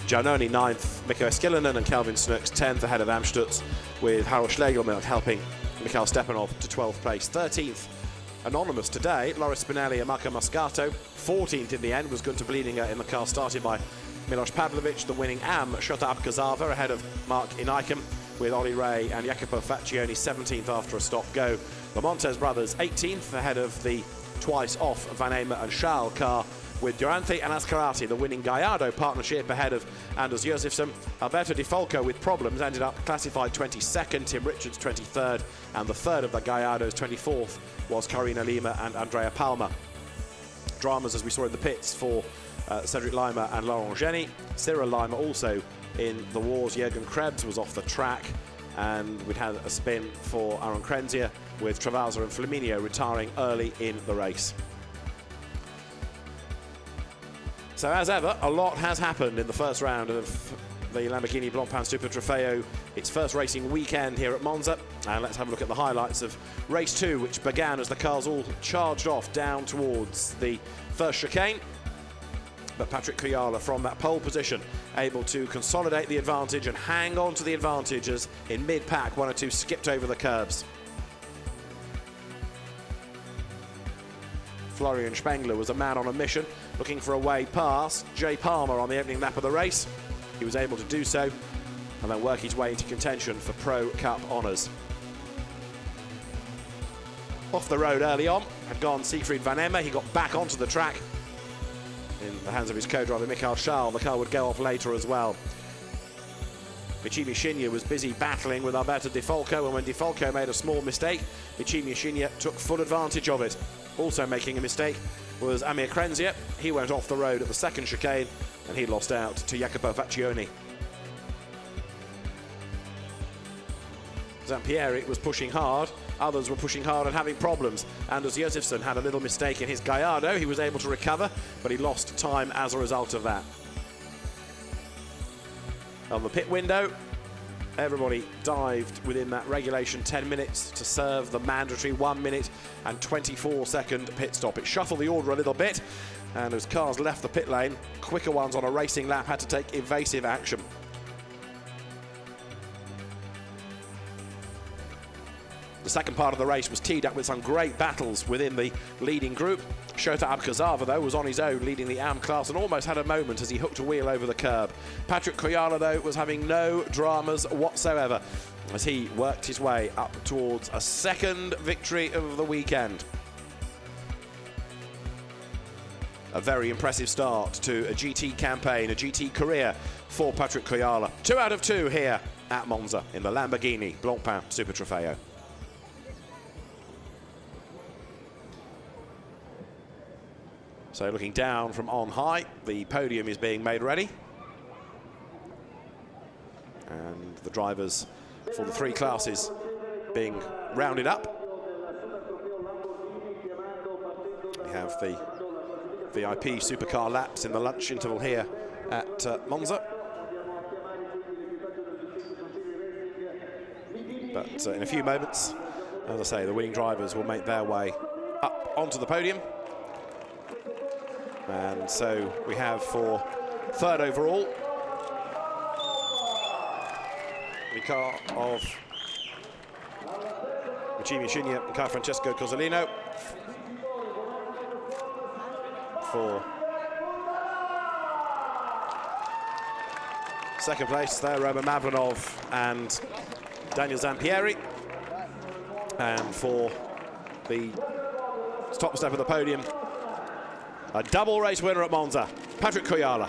Giannoni 9th, Mikko Eskilinen and Calvin Snooks 10th ahead of Amstutz, with Harold Schlegelmilch helping Mikhail Stepanov to 12th place. 13th, anonymous today, Loris Spinelli and Marco Moscato. 14th in the end was Gunter Bleedinger in the car started by Milos Pavlovic. The winning AM, Shota Abkazava ahead of Mark Inaikem, with Ollie Ray and Jacopo Faccioni 17th after a stop-go. The Montes brothers 18th ahead of the twice-off Van Emer and Charles car, with Durante and Ascarati, the winning Gallardo partnership ahead of Anders Josefsson. Alberto Di Falco with problems ended up classified 22nd, Tim Richards 23rd, and the third of the Gallardos, 24th, was Carina Lima and Andrea Palma. Dramas, as we saw in the pits, for Cedric Lima and Laurent Geny. Cyril Lima also in the wars. Jürgen Krebs was off the track, and we'd had a spin for Aaron Krenzia, with Travasa and Flaminio retiring early in the race. So as ever, a lot has happened in the first round of the Lamborghini Blancpain Super Trofeo, its first racing weekend here at Monza. And let's have a look at the highlights of race 2, which began as the cars all charged off down towards the first chicane. But Patrick Kuyala from that pole position able to consolidate the advantage and hang on to the advantage as in mid-pack 1 or 2 skipped over the curbs. Florian Spengler was a man on a mission, looking for a way past Jay Palmer on the opening lap of the race. He was able to do so and then work his way into contention for Pro Cup honours. Off the road early on had gone Siegfried Van Emmer. He got back onto the track in the hands of his co-driver Michael Schall. The car would go off later as well. Michimi Shinya was busy battling with Alberto Di Falco, and when Di Falco made a small mistake, Michimi Shinya took full advantage of it. Also making a mistake was Amir Krenzia. He went off the road at the second chicane and he lost out to Jacopo Faccioni. Zampieri was pushing hard. Others were pushing hard and having problems. Anders Josefsson had a little mistake in his Gallardo. He was able to recover, but he lost time as a result of that. On the pit window, everybody dived within that regulation 10 minutes to serve the mandatory 1 minute and 24-second pit stop. It shuffled the order a little bit, and as cars left the pit lane, quicker ones on a racing lap had to take evasive action. The second part of the race was teed up with some great battles within the leading group. Shota Abkazava, though, was on his own leading the AM class and almost had a moment as he hooked a wheel over the curb. Patrick Kuyala, though, was having no dramas whatsoever as he worked his way up towards a second victory of the weekend. A very impressive start to a GT campaign, a GT career for Patrick Kuyala. 2 out of 2 here at Monza in the Lamborghini Blancpain Super Trofeo. So looking down from on high, the podium is being made ready. And the drivers for the 3 classes being rounded up. We have the VIP supercar laps in the lunch interval here at Monza. But in a few moments, as I say, the winning drivers will make their way up onto the podium. And so we have for 3rd overall the car of Michimi Shinya and Francesco Cozzolino. For 2nd place there, Roman Mavlanov and Daniel Zampieri. And for the top step of the podium. A double race winner at Monza, Patrick Kujala.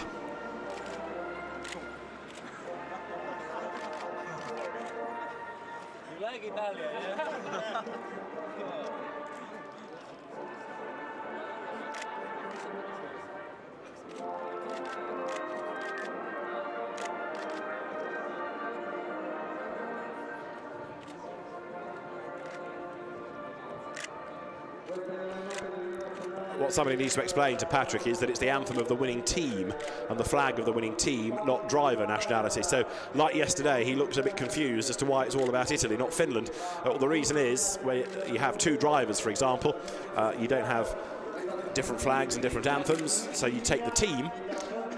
You like Italia, yeah? What somebody needs to explain to Patrick is that it's the anthem of the winning team and the flag of the winning team, not driver nationality. So, like yesterday, he looks a bit confused as to why it's all about Italy, not Finland. Well, the reason is, where you have two drivers, for example, you don't have different flags and different anthems, so you take the team,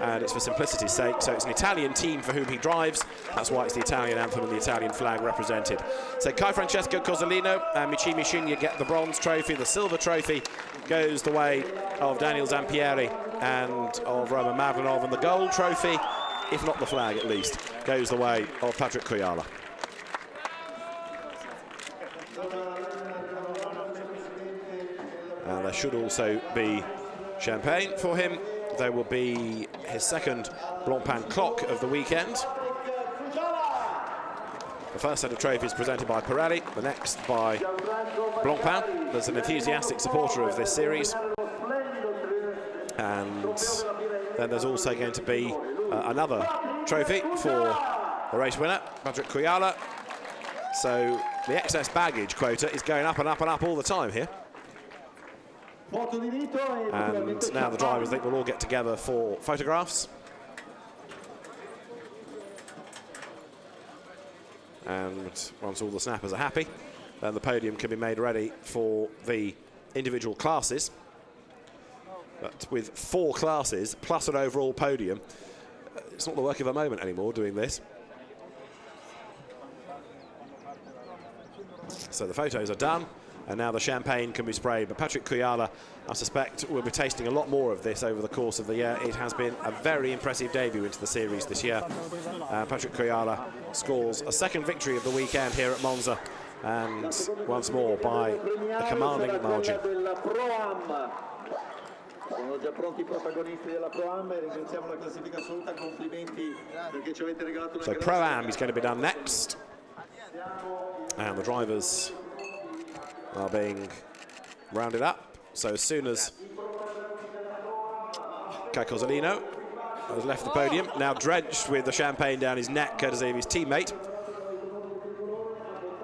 and it's for simplicity's sake. So it's an Italian team for whom he drives. That's why it's the Italian anthem and the Italian flag represented. So Kai Francesco Cozzolino and Michimi Shinya get the bronze trophy. The silver trophy goes the way of Daniel Zampieri and of Roman Mavlanov, and the gold trophy, if not the flag at least, goes the way of Patrick Kujala. And there should also be champagne for him. There will be his second Blancpain clock of the weekend. The first set of trophies presented by Pirelli, the next by Blancpain. There's an enthusiastic supporter of this series. And then there's also going to be another trophy for the race winner, Patrick Kujala. So the excess baggage quota is going up and up and up all the time here. And now the drivers, they will all get together for photographs. And once all the snappers are happy, then the podium can be made ready for the individual classes. But with 4 classes plus an overall podium, it's not the work of a moment anymore doing this. So the photos are done, and now the champagne can be sprayed. But Patrick Kujala, I suspect, will be tasting a lot more of this over the course of the year. It has been a very impressive debut into the series this year. Patrick Kujala scores a second victory of the weekend here at Monza, and once more by a commanding margin. Sono già pronti i protagonisti della Pro-Am e ringraziamo la classifica assoluta, complimenti perché ci avete regalato una So Pro-Am is going to be done next, and the drivers are being rounded up. So as soon as Kai Cozzolino has left the podium, now drenched with the champagne down his neck courtesy of his teammate.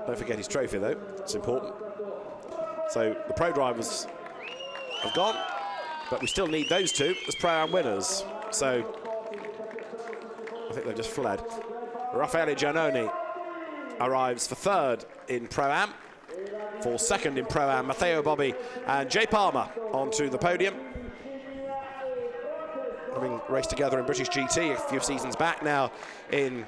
Don't forget his trophy though, it's important. So the pro drivers have gone, but we still need those two as Pro-Am winners. So I think they've just fled. Raffaele Giannoni arrives for third in Pro-Am. For second in Pro-Am, Matteo Bobbi and Jay Palmer onto the podium. Having raced together in British GT a few seasons back, now in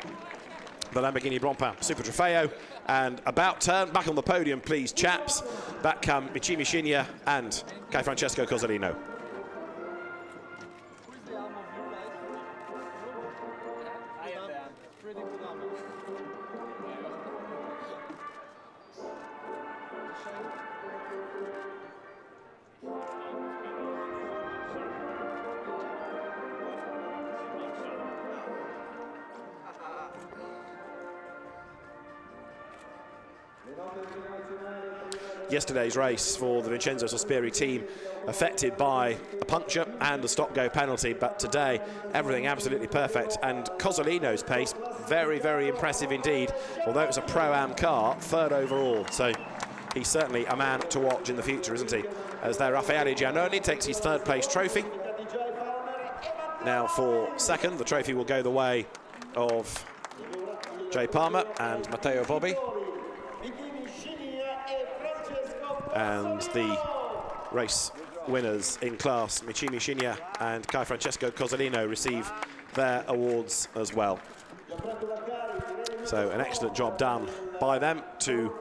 the Lamborghini Blancpain Super Trofeo. And about turn, back on the podium, please, chaps. Back come Michimi Shinya and Kai Francesco Cozzolino. Yesterday's race for the Vincenzo Sospiri team affected by a puncture and a stop-go penalty, but today everything absolutely perfect, and Cozzolino's pace very, very impressive indeed, although it's a Pro-Am car, third overall, so he's certainly a man to watch in the future, isn't he? As there, Raffaele Giannoni takes his third place trophy. Now for second, the trophy will go the way of Jay Palmer and Matteo Bobbi. And the race winners in class, Michimi Shinya and Kai Francesco Cozzolino, receive their awards as well. So an excellent job done by them to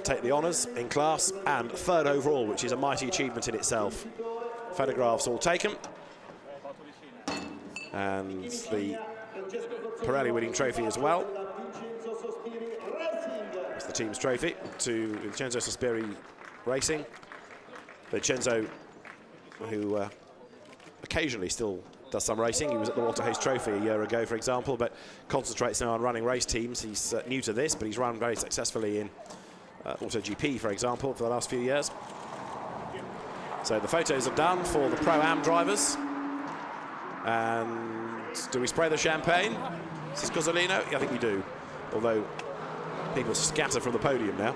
take the honours in class, and third overall, which is a mighty achievement in itself. Photographs all taken. And the Pirelli winning trophy as well. It's the team's trophy to Vincenzo Sospiri racing. Vincenzo, who occasionally still does some racing. He was at the Walter Hayes Trophy a year ago, for example, but concentrates now on running race teams. He's new to this, but he's run very successfully in AutoGP, for example, for the last few years. So the photos are done for the Pro-Am drivers. And do we spray the champagne? Is this Cozzolino? Yeah, I think we do. Although people scatter from the podium now.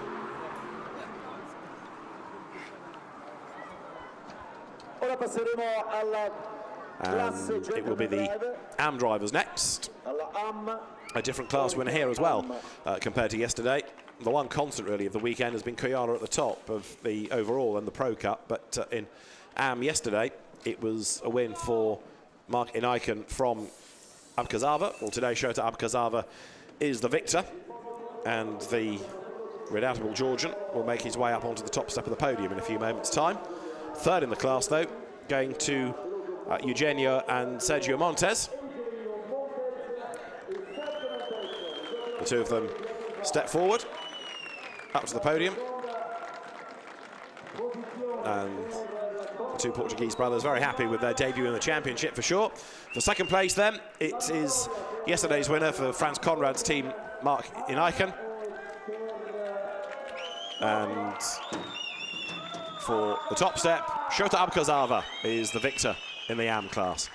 And it will be the AM drivers next. A different class winner here as well compared to yesterday. The one constant really of the weekend has been Koyala at the top of the overall and the Pro Cup, but in AM yesterday it was a win for Mark Inaiken from Abkazava. Well, today Shota Abkazava is the victor, and the redoubtable Georgian will make his way up onto the top step of the podium in a few moments' time. Third in the class, though, going to Eugenio and Sergio Montes. The two of them step forward, up to the podium. And the two Portuguese brothers very happy with their debut in the championship for sure. For second place then, it is yesterday's winner for Franz Conrad's team, Mark Inaiken. And for the top step, Shota Abkazava is the victor in the AM class.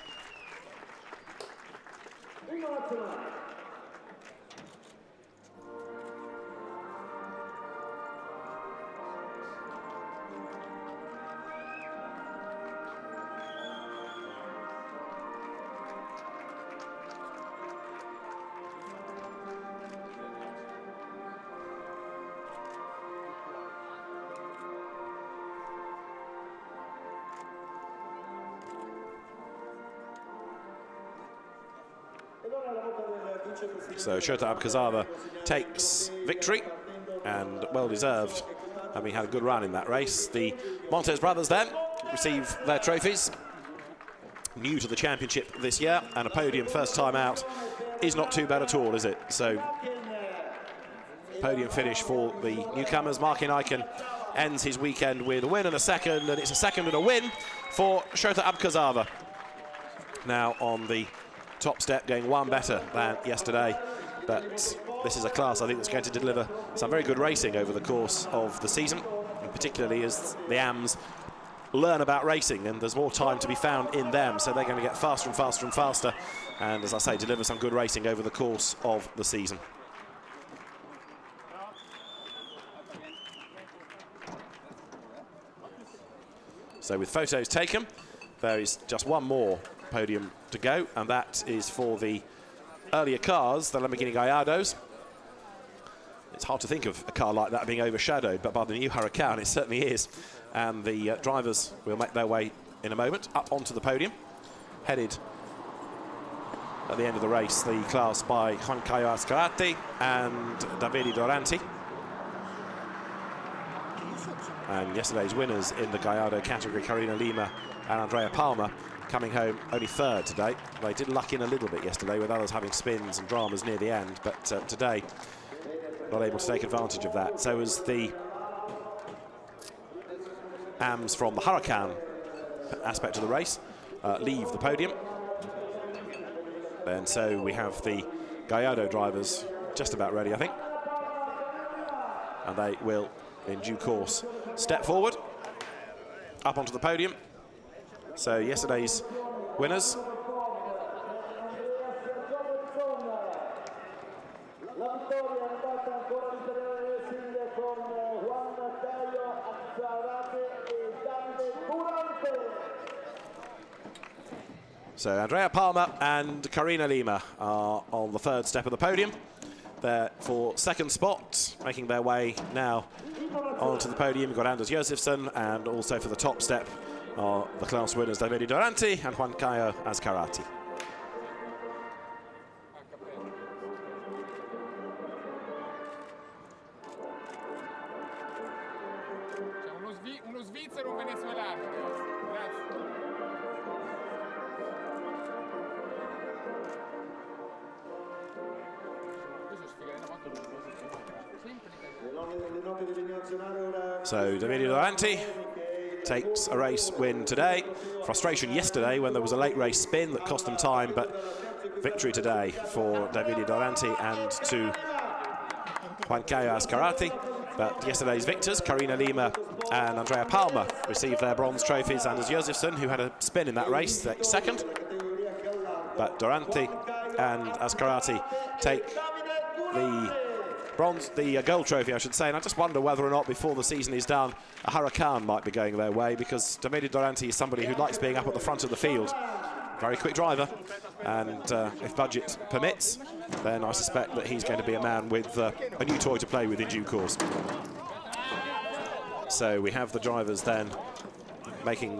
So Shota Abkazava takes victory, and well-deserved, having had a good run in that race. The Montes brothers then receive their trophies. New to the championship this year, and a podium first time out is not too bad at all, is it? So podium finish for the newcomers. Mark Inaiken ends his weekend with a win and a second, and it's a second and a win for Shota Abkazava. Now on the top step, going one better than yesterday, but this is a class I think that's going to deliver some very good racing over the course of the season, and particularly as the AMs learn about racing, and there's more time to be found in them, so they're going to get faster and faster and faster, and as I say, deliver some good racing over the course of the season. So with photos taken, there is just one more podium to go, and that is for the earlier cars, the Lamborghini Gallardos. It's hard to think of a car like that being overshadowed, but by the new Huracan it certainly is. And the drivers will make their way in a moment up onto the podium, headed at the end of the race, the class by Juan Caio Ascarati and Davide Doranti. And yesterday's winners in the Gallardo category, Carina Lima and Andrea Palmer, coming home only third today. They did luck in a little bit yesterday with others having spins and dramas near the end, but today not able to take advantage of that. So as the AMs from the Huracan aspect of the race leave the podium, and so we have the Gallardo drivers just about ready, I think, and they will in due course step forward up onto the podium. So yesterday's winners, so Andrea Palmer and Carina Lima are on the third step of the podium. They're for second spot, making their way now onto the podium. We've got Anders Josefsson, and also for the top step are the class winners Davide Doranti and Juan Caio Ascarati. Uno svizzero, un venezuelano. Grazie. Le note dell'inno nazionale ora So Davide Durante takes a race win today. Frustration yesterday when there was a late race spin that cost them time, but victory today for Davide Durante and to Juan Carlos Ascarati. But yesterday's victors, Karina Lima and Andrea Palmer, received their bronze trophies. Anders Josefsson, who had a spin in that race, takes second. But Durante and Ascarati take the gold trophy, I should say. And I just wonder whether or not, before the season is done, a hurricane might be going their way, because Davide Durante is somebody who likes being up at the front of the field. Very quick driver, and if budget permits, then I suspect that he's going to be a man with a new toy to play with in due course. So we have the drivers then making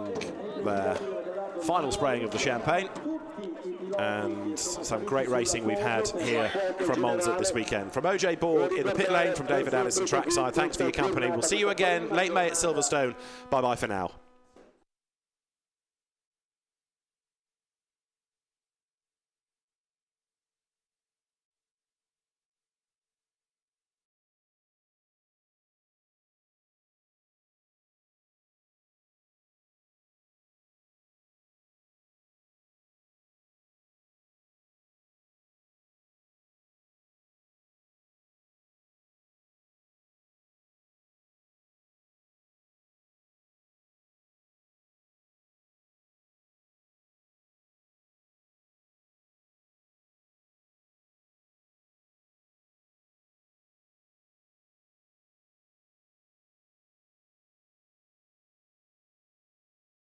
their final spraying of the champagne, and some great racing we've had here from Monza this weekend. From OJ Borg in the pit lane, from David Allison trackside, thanks for your company. We'll see you again late May at Silverstone. Bye-bye for now.